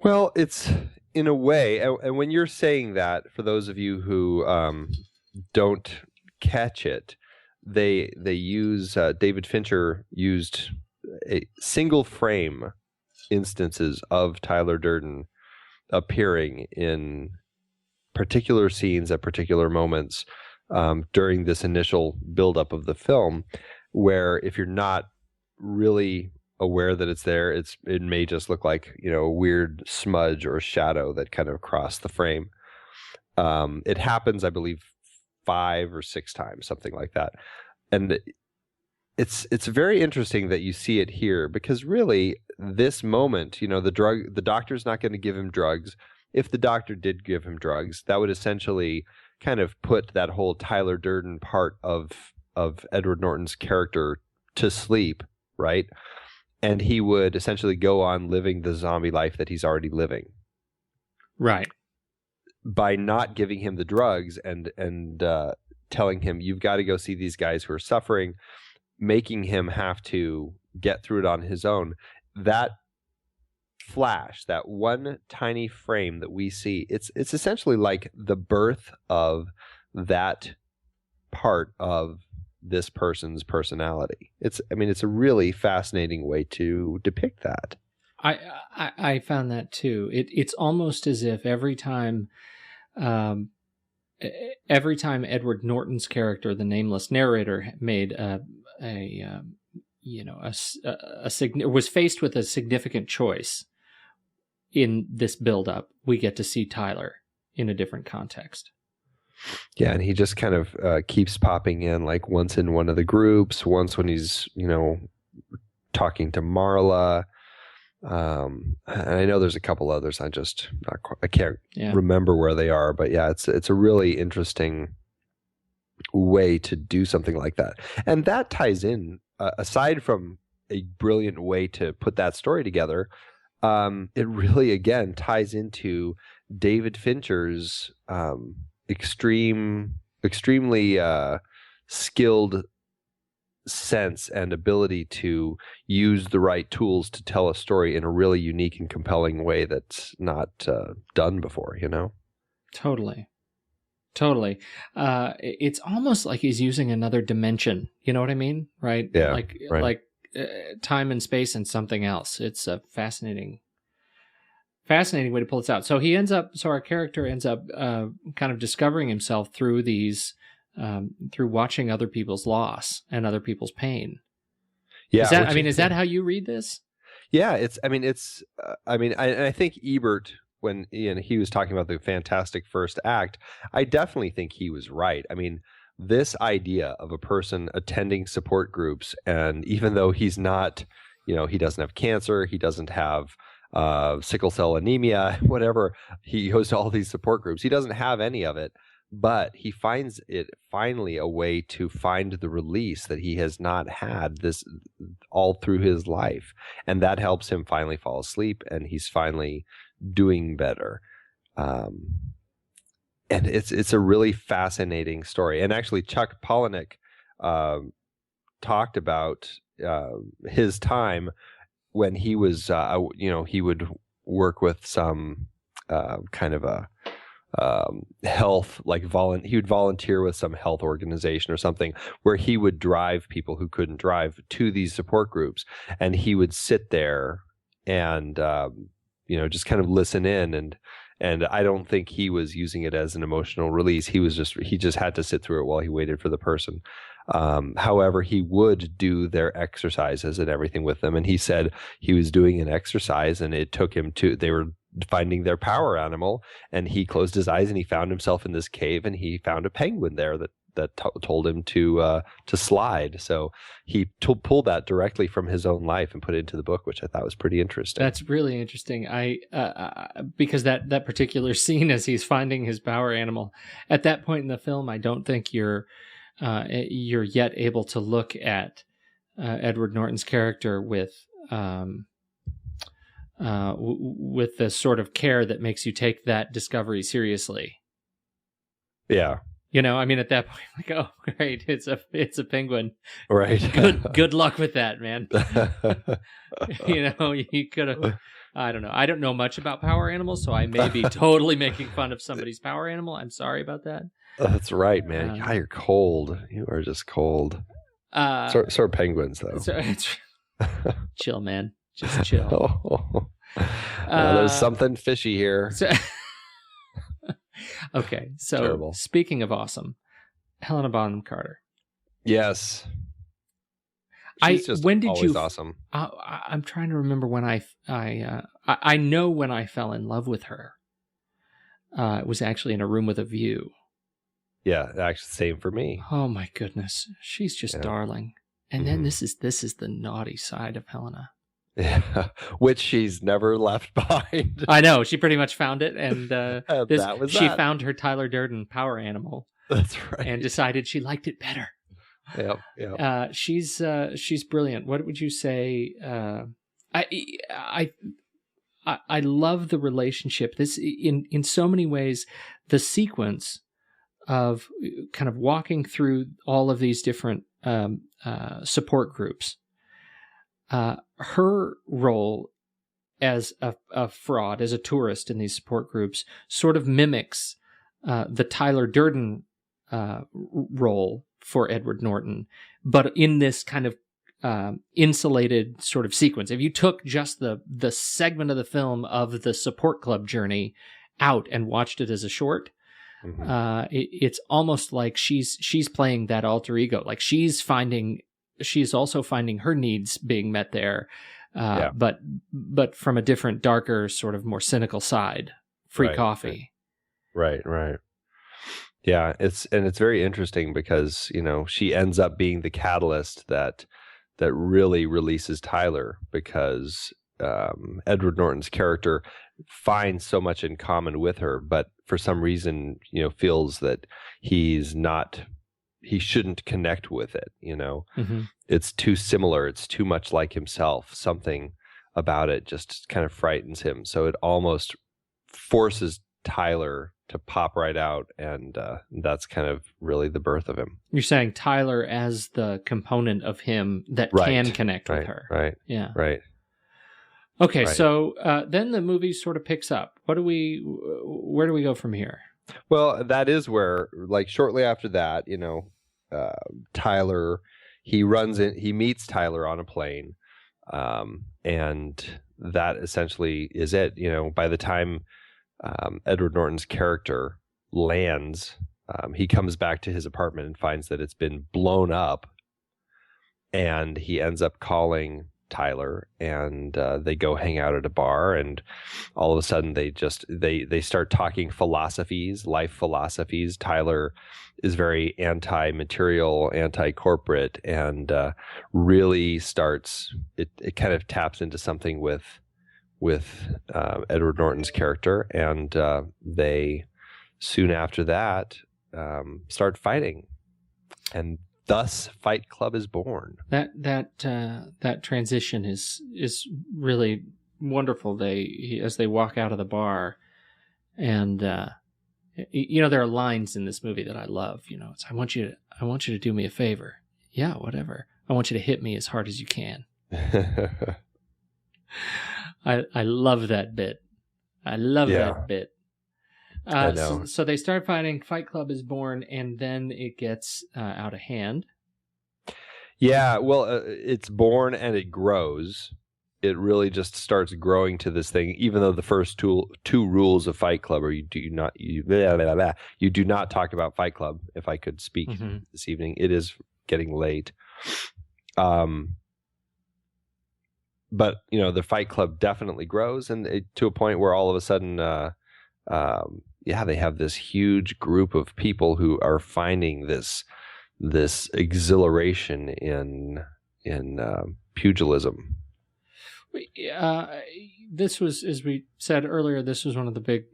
Well, it's in a way, and when you're saying that, for those of you who don't catch it, they use David Fincher used a single frame instances of Tyler Durden appearing in particular scenes at particular moments during this initial buildup of the film, where if you're not really aware that it's there, it may just look like a weird smudge or shadow that kind of crossed the frame. It happens, I believe, 5 or 6 times, something like that, and it's very interesting that you see it here, because really this moment, the doctor's not going to give him drugs. If the doctor did give him drugs, that would essentially kind of put that whole Tyler Durden part of Edward Norton's character to sleep, right? And he would essentially go on living the zombie life that he's already living. Right. By not giving him the drugs and telling him, you've got to go see these guys who are suffering, making him have to get through it on his own. That flash, that one tiny frame that we see, it's essentially like the birth of that part of this person's personality. It's a really fascinating way to depict that. I found that too. It's almost as if every time Edward Norton's character, the nameless narrator, made was faced with a significant choice in this buildup, we get to see Tyler in a different context. Yeah, and he just kind of keeps popping in, like once in one of the groups, once when he's, talking to Marla. And I know there's a couple others. I can't remember where they are, but yeah, it's a really interesting way to do something like that. And that ties in, aside from a brilliant way to put that story together, it really, again, ties into David Fincher's extremely skilled sense and ability to use the right tools to tell a story in a really unique and compelling way that's not done before, Totally. It's almost like he's using another dimension. You know what I mean? Right? Yeah. Like time and space and something else. It's a fascinating way to pull this out. So our character ends up kind of discovering himself through these, through watching other people's loss and other people's pain. Yeah. Is that how you read this? Yeah. I think Ebert, when he was talking about the fantastic first act, I definitely think he was right. I mean, this idea of a person attending support groups, and even though he's not, he doesn't have cancer, he doesn't have sickle cell anemia, whatever, he goes to all these support groups. He doesn't have any of it, but he finds it finally a way to find the release that he has not had this all through his life. And that helps him finally fall asleep, and he's finally doing better. And it's a really fascinating story. And actually, Chuck Palahniuk talked about his time when he was, he would work with some kind of a health, he would volunteer with some health organization or something where he would drive people who couldn't drive to these support groups, and he would sit there and just kind of listen in, and I don't think he was using it as an emotional release. He just had to sit through it while he waited for the person. However, he would do their exercises and everything with them, and he said he was doing an exercise and it took him they were finding their power animal, and he closed his eyes and he found himself in this cave, and he found a penguin there that told him to slide. So he pulled that directly from his own life and put it into the book, which I thought was pretty interesting. That's really interesting. Because that particular scene as he's finding his power animal, at that point in the film, I don't think you're yet able to look at Edward Norton's character with the sort of care that makes you take that discovery seriously. Yeah. At that point, like, oh, great, it's a penguin. Right. Good luck with that, man. You could have, I don't know. I don't know much about power animals, so I may be totally making fun of somebody's power animal. I'm sorry about that. That's right, man. God, you're cold. You are just cold. So are penguins, though. Chill, man. Just chill. There's something fishy here. Okay, so Terrible. Speaking of awesome, Helena Bonham Carter. Yes. She's just always awesome. I'm trying to remember when I know when I fell in love with her. It was actually in A Room with a View. Yeah, actually, same for me. Oh my goodness, she's just darling. And then this is the naughty side of Helena. Yeah, which she's never left behind. I know, she pretty much found it, and she found her Tyler Durden power animal. That's right, and decided she liked it better. Yeah. She's brilliant. What would you say? I love the relationship. This in so many ways, the sequence of kind of walking through all of these different support groups. Her role as a fraud, as a tourist in these support groups, sort of mimics the Tyler Durden role for Edward Norton, but in this kind of insulated sort of sequence. If you took just the segment of the film of the support club journey out and watched it as a short, it's almost like she's playing that alter ego. Like she's also finding her needs being met there, but from a different, darker, sort of more cynical side. Free coffee. Right. Yeah, it's very interesting because, she ends up being the catalyst that really releases Tyler, because Edward Norton's character finds so much in common with her, but for some reason, feels that he shouldn't connect with it. It's too similar. It's too much like himself. Something about it just kind of frightens him. So it almost forces Tyler to pop right out, and that's kind of really the birth of him. You're saying Tyler as the component of him that can connect with her. Right. Yeah. Right. Okay, so then the movie sort of picks up. Where do we go from here? Well, that is where, shortly after that, Tyler, he meets Tyler on a plane, and that essentially is it. By the time Edward Norton's character lands, he comes back to his apartment and finds that it's been blown up, and he ends up calling Tyler, and they go hang out at a bar, and all of a sudden they start talking life philosophies. Tyler is very anti-material, anti-corporate, and really starts it kind of taps into something with Edward Norton's character, and they soon after that start fighting, and thus Fight Club is born. That transition is really wonderful. As they walk out of the bar, and there are lines in this movie that I love. It's I want you to do me a favor. Yeah, whatever. I want you to hit me as hard as you can. I love that bit. I love that bit. I know. So they start fighting. Fight Club is born, and then it gets out of hand. Yeah, well, it's born and it grows. It really just starts growing to this thing. Even though the first two rules of Fight Club are you do not talk about Fight Club. If I could speak this evening, it is getting late. But the Fight Club definitely grows, and to a point where all of a sudden, they have this huge group of people who are finding this exhilaration in pugilism. This was, as we said earlier, this was one of the big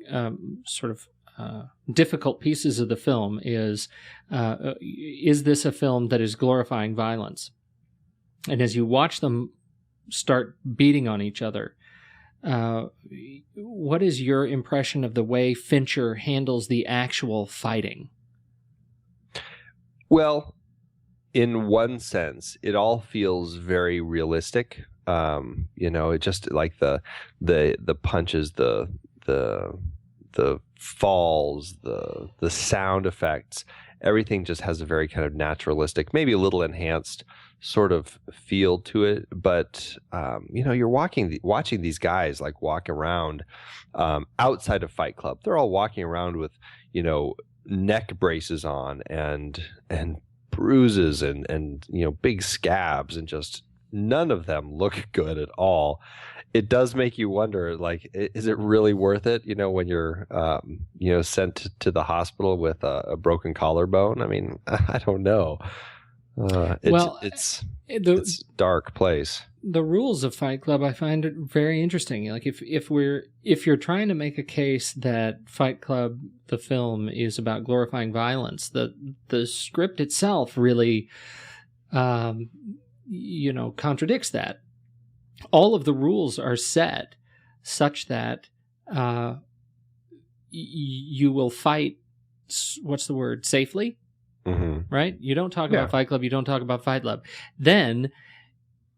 difficult pieces of the film. Is this a film that is glorifying violence? And as you watch them start beating on each other, what is your impression of the way Fincher handles the actual fighting? Well, in one sense, it all feels very realistic. It just like the punches, the falls, the sound effects, everything just has a very kind of naturalistic, maybe a little enhanced sort of feel to it. But you're watching these guys like walk around outside of Fight Club. They're all walking around with neck braces on and bruises and big scabs, and just none of them look good at all. It does make you wonder, like, is it really worth it? When you're sent to the hospital with a broken collarbone. I mean, I don't know. It's a dark place. The rules of Fight Club, I find it very interesting. Like if you're trying to make a case that Fight Club, the film, is about glorifying violence, the script itself really, contradicts that. All of the rules are set such that you will fight. What's the word? Safely. Mm-hmm. Right? You don't talk about Fight Club, you don't talk about Fight Club. Then,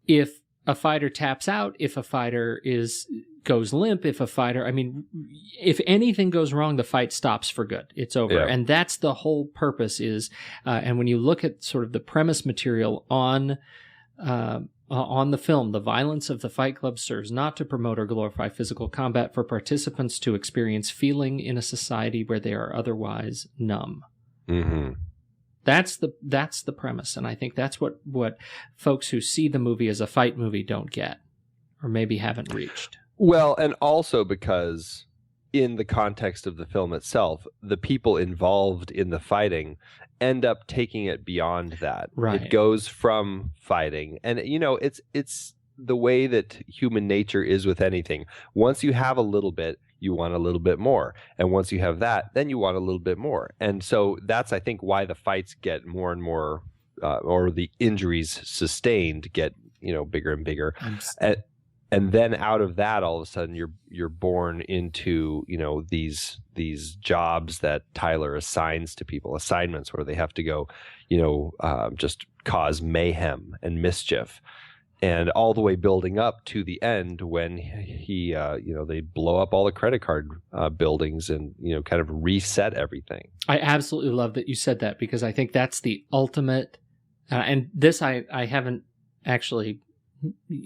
if a fighter taps out, if a fighter goes limp, if anything goes wrong, the fight stops for good. It's over. Yeah. And that's the whole purpose is, and when you look at sort of the premise material on the film, the violence of the Fight Club serves not to promote or glorify physical combat for participants to experience feeling in a society where they are otherwise numb. Mm-hmm. That's the premise, and I think that's what folks who see the movie as a fight movie don't get, or maybe haven't reached. Well, and also because in the context of the film itself, the people involved in the fighting end up taking it beyond that. Right. It goes from fighting, and it's the way that human nature is with anything. Once you have a little bit, you want a little bit more. And once you have that, then you want a little bit more. And so that's, I think, why the fights get more and more, or the injuries sustained get, bigger and bigger. And then out of that, all of a sudden, you're born into, these jobs that Tyler assigns to people, assignments where they have to go, just cause mayhem and mischief. And all the way building up to the end when he, they blow up all the credit card buildings and, kind of reset everything. I absolutely love that you said that, because I think that's the ultimate, and this I haven't actually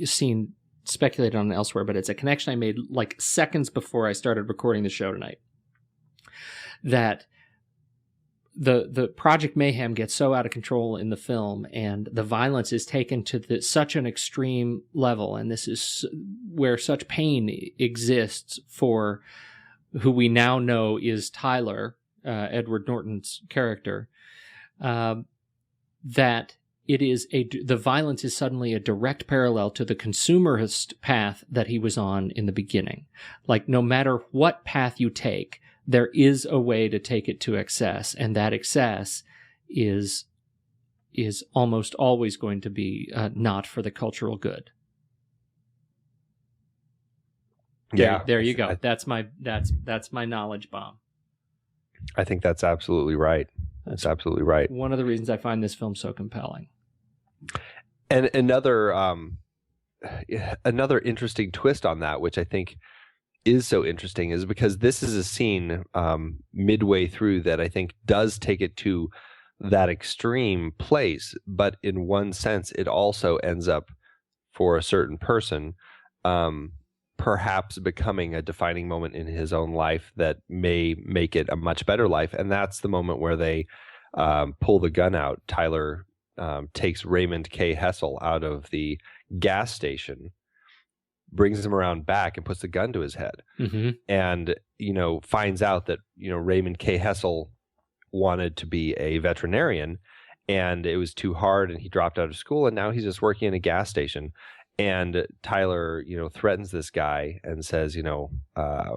seen speculated on elsewhere, but it's a connection I made like seconds before I started recording the show tonight. That the Project Mayhem gets so out of control in the film, and the violence is taken to such an extreme level, and this is where such pain exists for who we now know is Tyler, Edward Norton's character, that it is the violence is suddenly a direct parallel to the consumerist path that he was on in the beginning. Like, no matter what path you take, there is a way to take it to excess, and that excess is almost always going to be not for the cultural good. Yeah, there you go. That's my knowledge bomb. I think that's absolutely right. That's absolutely right. One of the reasons I find this film so compelling. And another interesting twist on that, which I think is so interesting, is because this is a scene midway through that I think does take it to that extreme place, but in one sense it also ends up, for a certain person, perhaps becoming a defining moment in his own life that may make it a much better life. And that's the moment where they pull the gun out. Tyler takes Raymond K. Hessel out of the gas station, brings him around back and puts the gun to his head. Mm-hmm. And, finds out that, Raymond K. Hessel wanted to be a veterinarian and it was too hard and he dropped out of school and now he's just working in a gas station. And Tyler, threatens this guy and says, I'm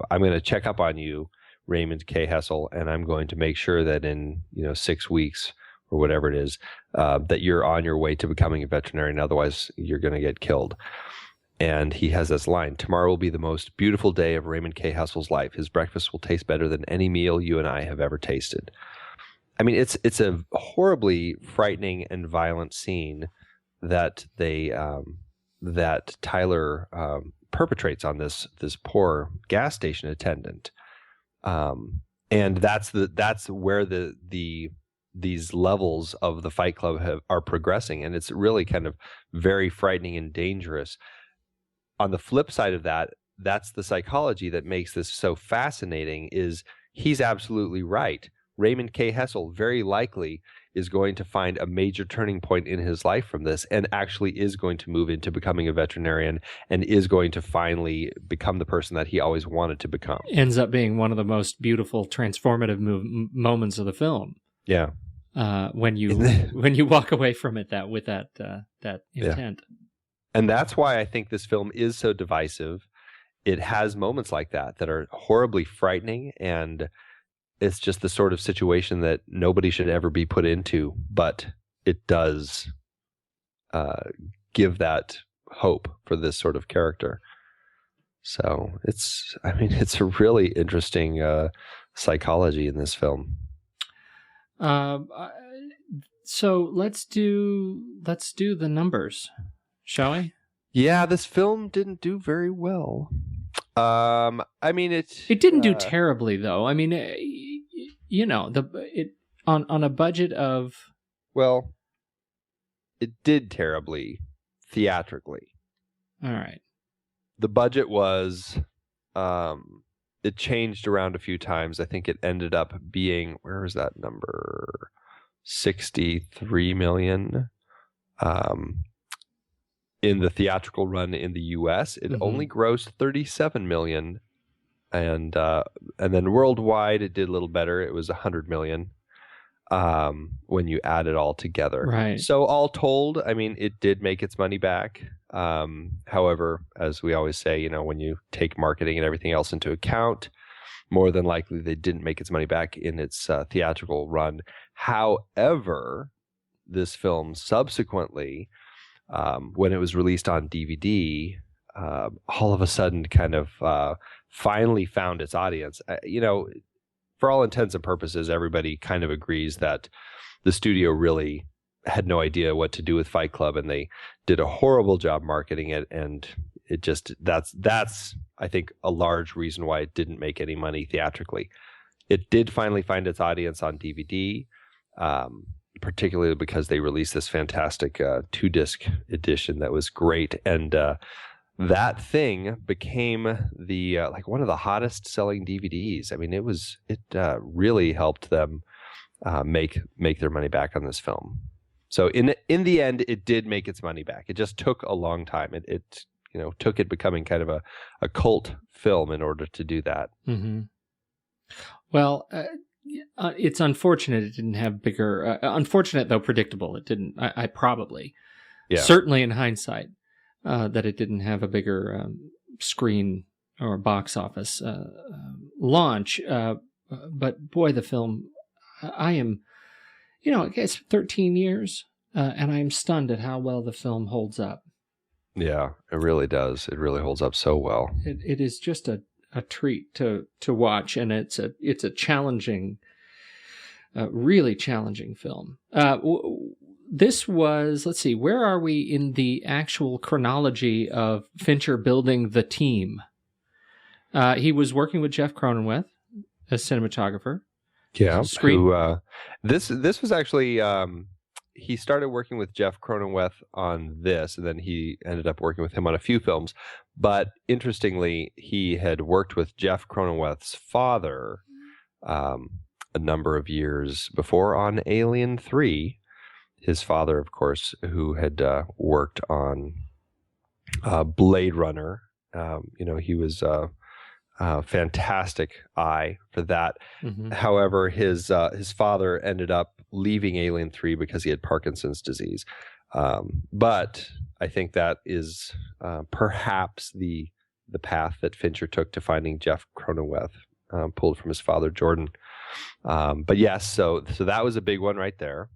going to check up on you, Raymond K. Hessel, and I'm going to make sure that in, 6 weeks or whatever it is, that you're on your way to becoming a veterinarian. Otherwise, you're going to get killed. And he has this line: tomorrow will be the most beautiful day of Raymond K. Hessel's life. His breakfast will taste better than any meal you and I have ever tasted. I mean, it's a horribly frightening and violent scene that that Tyler perpetrates on this poor gas station attendant, and that's where these levels of the Fight Club are progressing, and it's really kind of very frightening and dangerous. On the flip side of that, that's the psychology that makes this so fascinating. Is he's absolutely right. Raymond K. Hessel very likely is going to find a major turning point in his life from this and actually is going to move into becoming a veterinarian and is going to finally become the person that he always wanted to become. Ends up being one of the most beautiful transformative moments of the film. Yeah. When you walk away from it with that intent. Yeah. And that's why I think this film is so divisive. It has moments like that are horribly frightening, and it's just the sort of situation that nobody should ever be put into, but it does give that hope for this sort of character. So it's a really interesting psychology in this film. So let's do the numbers, shall we? Yeah, this film didn't do very well. It didn't do terribly though. I mean, on a budget of, well, it did terribly theatrically. All right. The budget was, it changed around a few times. I think it ended up being, where is that number? 63 million. In the theatrical run in the U.S., it only grossed 37 million, and then worldwide it did a little better. It was 100 million when you add it all together. Right. So all told, I mean, it did make its money back. However, as we always say, when you take marketing and everything else into account, more than likely they didn't make its money back in its theatrical run. However, this film subsequently, when it was released on DVD, all of a sudden kind of finally found its audience. For all intents and purposes, everybody kind of agrees that the studio really had no idea what to do with Fight Club, and they did a horrible job marketing it, and it just that's I think a large reason why it didn't make any money theatrically. It did finally find its audience on DVD, particularly because they released this fantastic 2-disc edition that was great, and that thing became the one of the hottest selling DVDs. I mean, it really helped them make their money back on this film. So in the end, it did make its money back. It just took a long time. It took it becoming kind of a cult film in order to do that. Mm-hmm. Well, it's unfortunate it didn't have bigger. Unfortunate though, predictable. It didn't. I probably, certainly in hindsight, that it didn't have a bigger screen or box office launch. But boy, the film. I am. I guess 13 years, and I'm stunned at how well the film holds up. Yeah, it really does. It really holds up so well. It is just a treat to watch, and it's a challenging, really challenging film. this was, let's see, where are we in the actual chronology of Fincher building the team? He was working with Jeff Cronenweth as cinematographer. Yeah. This was actually, he started working with Jeff Cronenweth on this, and then he ended up working with him on a few films. But interestingly, he had worked with Jeff Cronenweth's father a number of years before on Alien 3. His father, of course, who had worked on Blade Runner. He was a fantastic eye for that. Mm-hmm. However, his father ended up leaving Alien 3 because he had Parkinson's disease. But I think that is perhaps the path that Fincher took to finding Jeff Cronenweth, pulled from his father, Jordan. But yes, so that was a big one right there,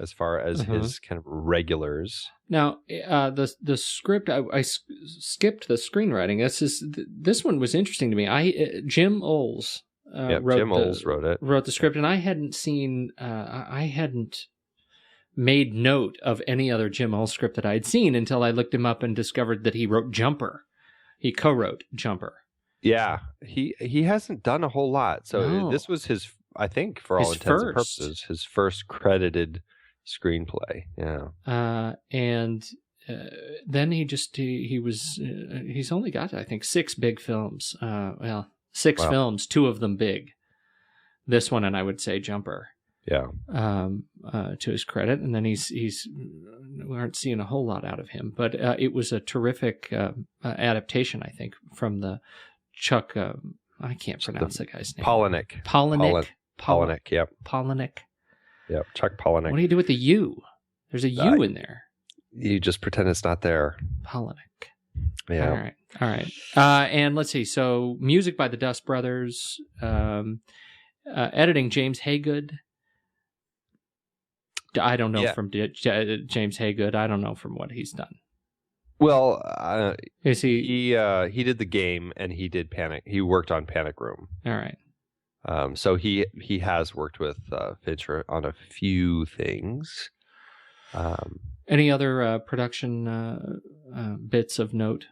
as far as his kind of regulars. Now, the script, I skipped the screenwriting. This one was interesting to me. Jim Olds wrote the script, and I hadn't seen, I hadn't made note of any other Jim Olds script that I had seen until I looked him up and discovered that he wrote Jumper. He co-wrote Jumper. Yeah, he hasn't done a whole lot. So this was his, I think, for all intents and purposes, his first credited screenplay. Yeah. And then he's only got, I think, 6 big films. Six films, 2 of them big. This one, and I would say Jumper. Yeah. To his credit, and then we aren't seeing a whole lot out of him, but it was a terrific adaptation, I think, from the Chuck. I can't pronounce the guy's name. Palahniuk. Yep. Palahniuk. Yep. Chuck Palahniuk. What do you do with the U? There's a U in there. You just pretend it's not there. Palahniuk. Yeah. All right. And let's see. So, music by the Dust Brothers. Editing James Haygood. I don't know from James Haygood. I don't know from what he's done. Well, is he did The Game, and he did Panic. He worked on Panic Room. All right. So he has worked with Fincher on a few things. Any other production bits of note?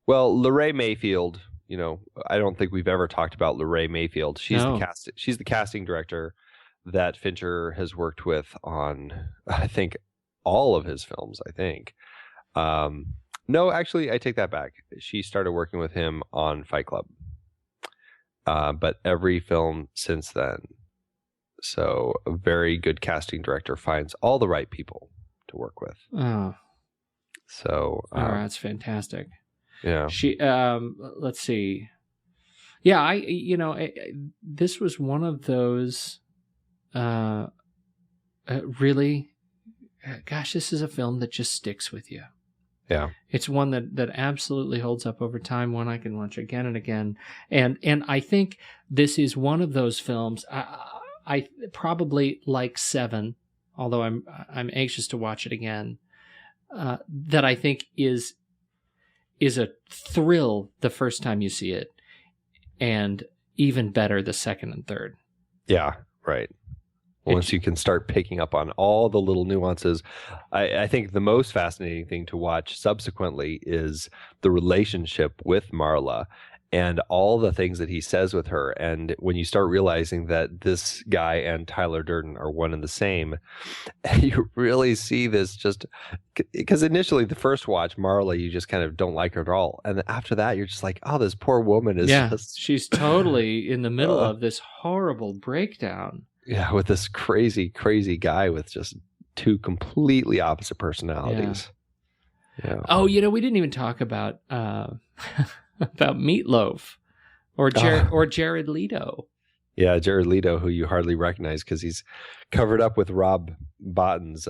Well, Lorraine Mayfield. I don't think we've ever talked about Lorraine Mayfield. She's the casting director that Fincher has worked with on, I think, all of his films, I think. No, actually, I take that back. She started working with him on Fight Club. But every film since then. So a very good casting director finds all the right people to work with. Oh. So. That's fantastic. Yeah. She, let's see. Yeah, this was one of those, really, gosh, this is a film that just sticks with you. Yeah. It's one that absolutely holds up over time, one I can watch again and again. And I think this is one of those films, I probably like Seven, although I'm anxious to watch it again, that I think is a thrill the first time you see it, and even better the second and third. Yeah, right. Once you can start picking up on all the little nuances. I think the most fascinating thing to watch subsequently is the relationship with Marla and all the things that he says with her. And when you start realizing that this guy and Tyler Durden are one and the same, you really see this just because initially the first watch, Marla, you just kind of don't like her at all. And after that, you're just like, oh, this poor woman is just... she's totally in the middle of this horrible breakdown. Yeah, with this crazy, crazy guy with just 2 completely opposite personalities. Yeah. Oh, we didn't even talk about about Meatloaf or Jared Leto. Yeah, Jared Leto, who you hardly recognize because he's covered up with Rob Botton's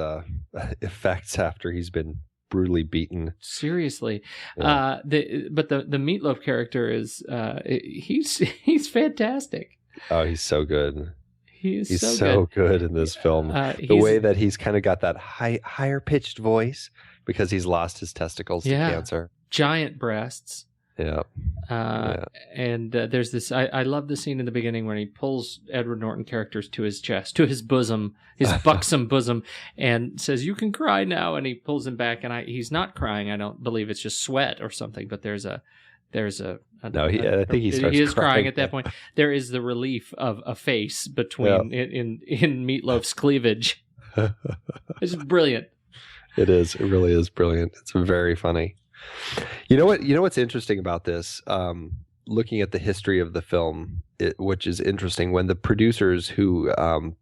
effects after he's been brutally beaten. Seriously. Yeah. But the Meatloaf character is he's fantastic. Oh, he's so good. He's so good in this film. The way that he's kind of got that higher pitched voice because he's lost his testicles to cancer. Giant breasts. Yeah. And there's this, I love the scene in the beginning when he pulls Edward Norton characters to his chest, to his bosom, his buxom bosom, and says, "You can cry now." And he pulls him back, and he's not crying. I don't believe it's just sweat or something, but there's a no, I think he starts he is crying at that point. There is the relief of a face between in Meatloaf's cleavage. It's brilliant. It is. It really is brilliant. It's very funny. You know what? You know what's interesting about this? Looking at the history of the film, which is interesting, when the producers who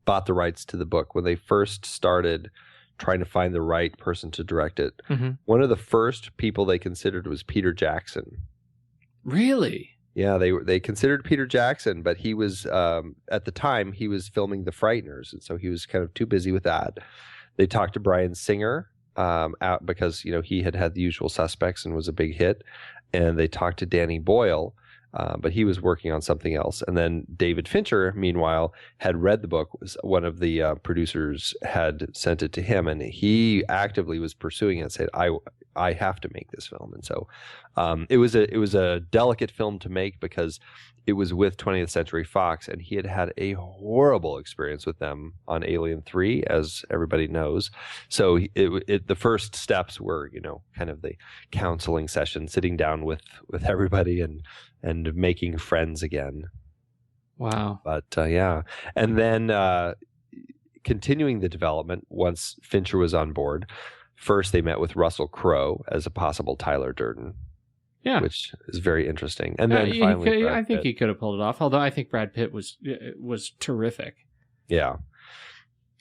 bought the rights to the book, when they first started trying to find the right person to direct it, one of the first people they considered was Peter Jackson. Really? Yeah, they considered Peter Jackson, but he was at the time he was filming The Frighteners, and so he was kind of too busy with that. They talked to Bryan Singer out because he had The Usual Suspects and was a big hit, and they talked to Danny Boyle, but he was working on something else. And then David Fincher, meanwhile, had read the book. One of the producers had sent it to him, and he actively was pursuing it and said, I have to make this film. And so it was a delicate film to make because it was with 20th Century Fox, and he had a horrible experience with them on Alien 3, as everybody knows. So the first steps were, kind of the counseling session, sitting down with everybody and making friends again. Wow. But yeah. And then continuing the development, once Fincher was on board, first they met with Russell Crowe as a possible Tyler Durden. Yeah, which is very interesting. And then finally, I think he could have pulled it off. Although I think Brad Pitt was terrific. Yeah,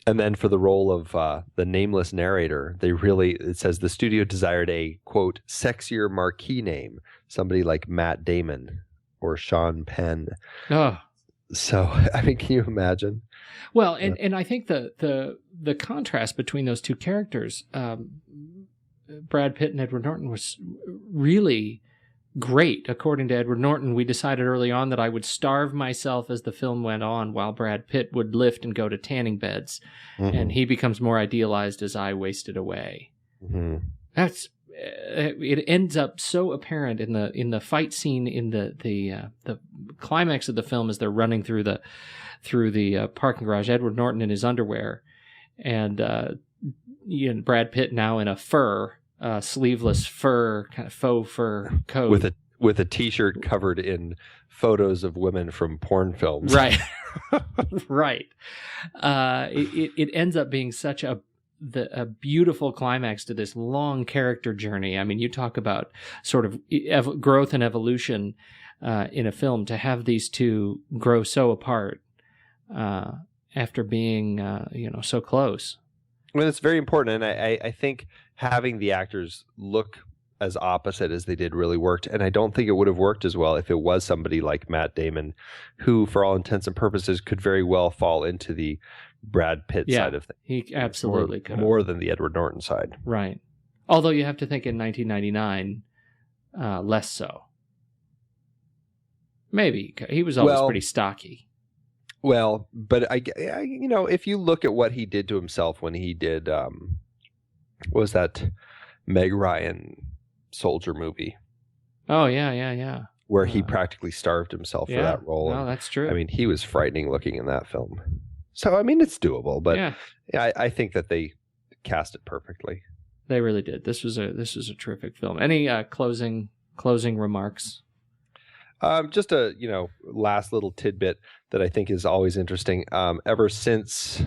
and then for the role of the nameless narrator, it says the studio desired a quote sexier marquee name, somebody like Matt Damon or Sean Penn. Oh, so I mean, can you imagine? Well, and I think the contrast between those two characters, Brad Pitt and Edward Norton, was really great. According to Edward Norton, we decided early on that I would starve myself as the film went on while Brad Pitt would lift and go to tanning beds, and he becomes more idealized as I wasted away. That's it ends up so apparent in the fight scene in the climax of the film as they're running through the parking garage. Edward Norton in his underwear, and Brad Pitt now in a sleeveless fur, kind of faux fur coat with a t-shirt covered in photos of women from porn films. Right, right. It ends up being such a beautiful climax to this long character journey. I mean, you talk about sort of growth and evolution in a film. To have these two grow so apart after being so close. Well, it's very important, and I think having the actors look as opposite as they did really worked. And I don't think it would have worked as well if it was somebody like Matt Damon, who, for all intents and purposes, could very well fall into the Brad Pitt side of things. He absolutely could. More than the Edward Norton side. Right. Although you have to think in 1999, less so. Maybe. He was always pretty stocky. Well, but I if you look at what he did to himself when he did, what was that Meg Ryan soldier movie? Oh, yeah. Where he practically starved himself for that role. No, that's true. I mean, he was frightening looking in that film. So, I mean, it's doable, but I think that they cast it perfectly. They really did. This was a terrific film. Any closing remarks? Just a last little tidbit that I think is always interesting. Ever since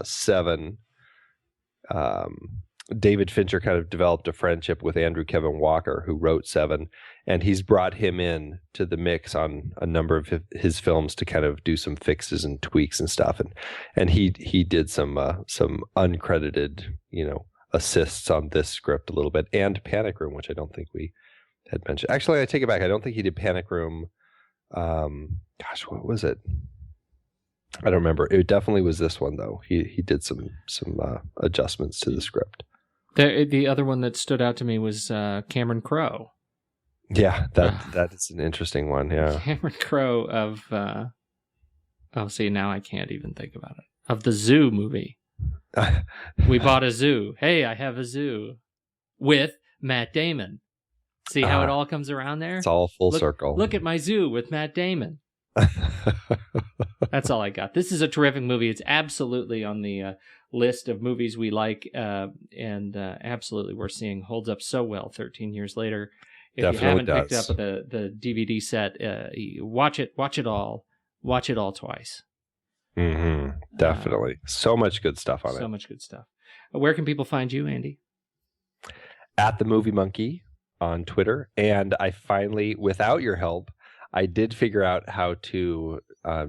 Seven, David Fincher kind of developed a friendship with Andrew Kevin Walker, who wrote Seven, and he's brought him in to the mix on a number of his films to kind of do some fixes and tweaks and stuff. And he did some uncredited assists on this script a little bit, and Panic Room, which I don't think we had mentioned. Actually, I take it back. I don't think he did Panic Room. Gosh, what was it? I don't remember. It definitely was this one though. He did some adjustments to the script. The other one that stood out to me was Cameron Crowe. Yeah, that is an interesting one. Yeah, Cameron Crowe of. See, now I can't even think about it. Of the Zoo movie. We bought a zoo. Hey, I have a zoo with Matt Damon. See how it all comes around there? It's all full circle. Look at my zoo with Matt Damon. That's all I got. This is a terrific movie. It's absolutely on the list of movies we like, and absolutely worth seeing. Holds up so well 13 years later. If Definitely you haven't picked up the DVD set, watch it all. Watch it all twice. Mm-hmm. Definitely. So much good stuff on it. So much good stuff. Where can people find you, Andy? At the Movie Monkey on Twitter. And I finally, without your help, I did figure out how to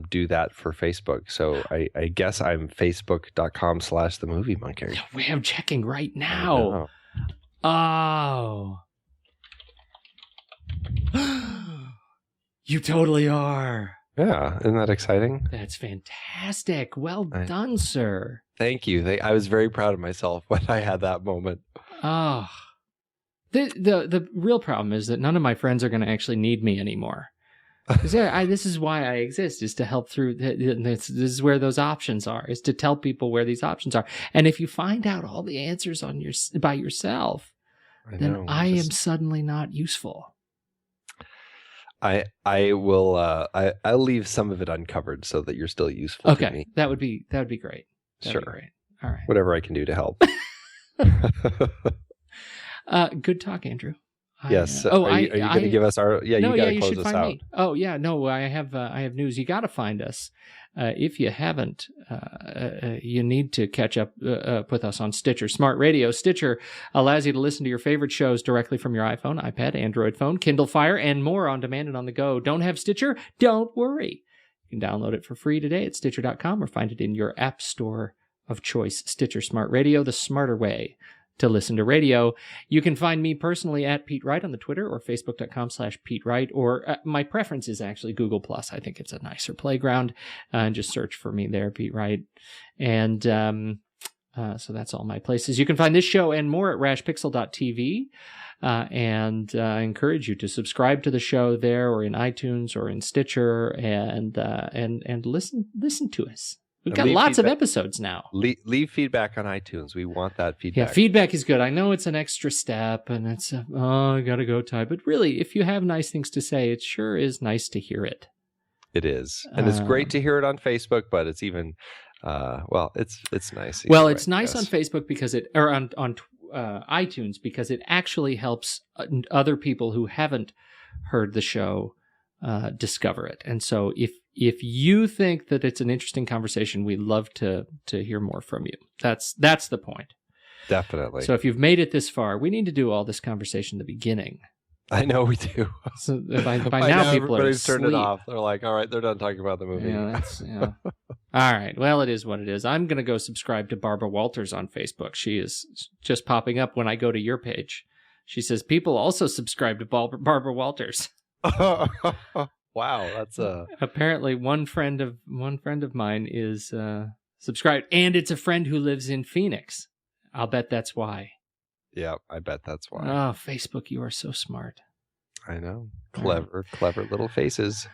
do that for Facebook. So I guess I'm facebook.com/the movie monkey. I'm checking right now. Oh. You totally are. Yeah. Isn't that exciting? That's fantastic. Well done, sir. Thank you. I was very proud of myself when I had that moment. Oh. The real problem is that none of my friends are going to actually need me anymore. This is why I exist, is to help through. This is where those options are, is to tell people where these options are. And if you find out all the answers by yourself, then I am suddenly not useful. I will. I'll leave some of it uncovered so that you're still useful to me. That would be great. Sure. Be great. All right. Whatever I can do to help. Good talk, Andrew. Yes. Are you going to give us our? Yeah, you got to close us out. Oh yeah, no, I have news. You got to find us. If you haven't, you need to catch up with us on Stitcher Smart Radio. Stitcher allows you to listen to your favorite shows directly from your iPhone, iPad, Android phone, Kindle Fire, and more on demand and on the go. Don't have Stitcher? Don't worry. You can download it for free today at Stitcher.com or find it in your app store of choice. Stitcher Smart Radio, the smarter way to listen to radio. You can find me personally at Pete Wright on the Twitter or Facebook.com/Pete Wright, or my preference is actually Google+. I think it's a nicer playground. And just search for me there, Pete Wright. And so that's all my places. You can find this show and more at rashpixel.tv. And I encourage you to subscribe to the show there, or in iTunes or in Stitcher, and listen to us. We've got lots of episodes now. Leave feedback on iTunes. We want that feedback. Yeah, feedback is good. I know it's an extra step, and it's, I got to go type. But really, if you have nice things to say, it sure is nice to hear it. It is. And it's great to hear it on Facebook, but it's even, it's nice. Well, it's nice on Facebook because on iTunes, because it actually helps other people who haven't heard the show discover it. And so if you think that it's an interesting conversation, we'd love to hear more from you. That's the point. Definitely. So if you've made it this far, we need to do all this conversation at the beginning. I know we do. So by now people are asleep. Turned it off. They're like, all right, they're done talking about the movie. Yeah. All right. Well, it is what it is. I'm going to go subscribe to Barbara Walters on Facebook. She is just popping up when I go to your page. She says, people also subscribe to Barbara Walters. Wow, that's apparently one friend of mine is subscribed, and it's a friend who lives in Phoenix. I'll bet that's why. Yeah, I bet that's why. Oh, Facebook, you are so smart. I know. Clever little faces.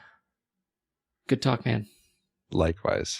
Good talk, man. Likewise.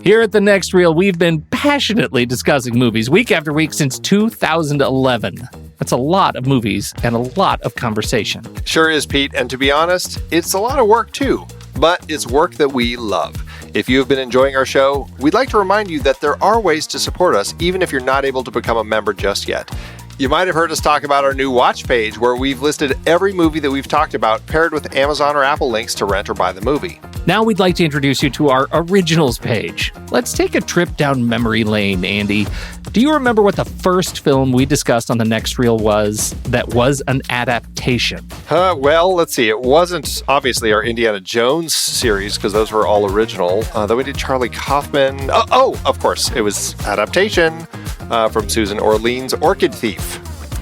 Here at The Next Reel, we've been passionately discussing movies week after week since 2011. That's a lot of movies and a lot of conversation. Sure is, Pete. And to be honest, it's a lot of work too. But it's work that we love. If you have been enjoying our show, we'd like to remind you that there are ways to support us even if you're not able to become a member just yet. You might have heard us talk about our new watch page where we've listed every movie that we've talked about paired with Amazon or Apple links to rent or buy the movie. Now we'd like to introduce you to our originals page. Let's take a trip down memory lane, Andy. Do you remember what the first film we discussed on The Next Reel was that was an adaptation? Well, let's see. It wasn't obviously our Indiana Jones series because those were all original. Then we did Charlie Kaufman. Oh, of course. It was adaptation from Susan Orlean's Orchid Thief.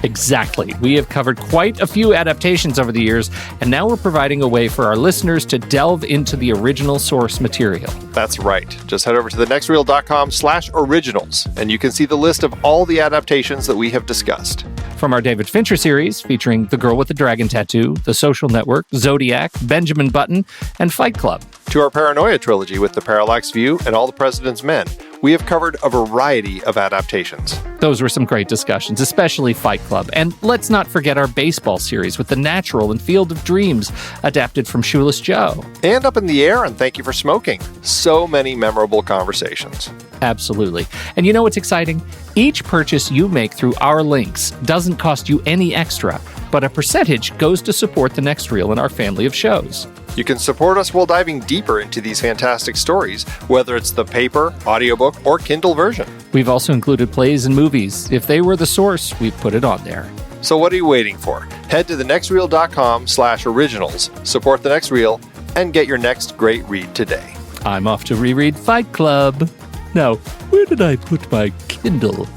Exactly. We have covered quite a few adaptations over the years, and now we're providing a way for our listeners to delve into the original source material. That's right. Just head over to thenextreel.com/originals, and you can see the list of all the adaptations that we have discussed. From our David Fincher series, featuring The Girl with the Dragon Tattoo, The Social Network, Zodiac, Benjamin Button, and Fight Club. To our Paranoia trilogy with The Parallax View and All the President's Men, we have covered a variety of adaptations. Those were some great discussions, especially Fight Club. And let's not forget our baseball series with The Natural and Field of Dreams, adapted from Shoeless Joe. And Up in the Air and Thank You for Smoking. So many memorable conversations. Absolutely. And you know what's exciting? Each purchase you make through our links doesn't cost you any extra, but a percentage goes to support the next reel in our family of shows. You can support us while diving deeper into these fantastic stories, whether it's the paper, audiobook, or Kindle version. We've also included plays and movies. If they were the source, we'd put it on there. So what are you waiting for? Head to thenextreel.com/originals, support The Next Reel, and get your next great read today. I'm off to reread Fight Club. Now, where did I put my Kindle?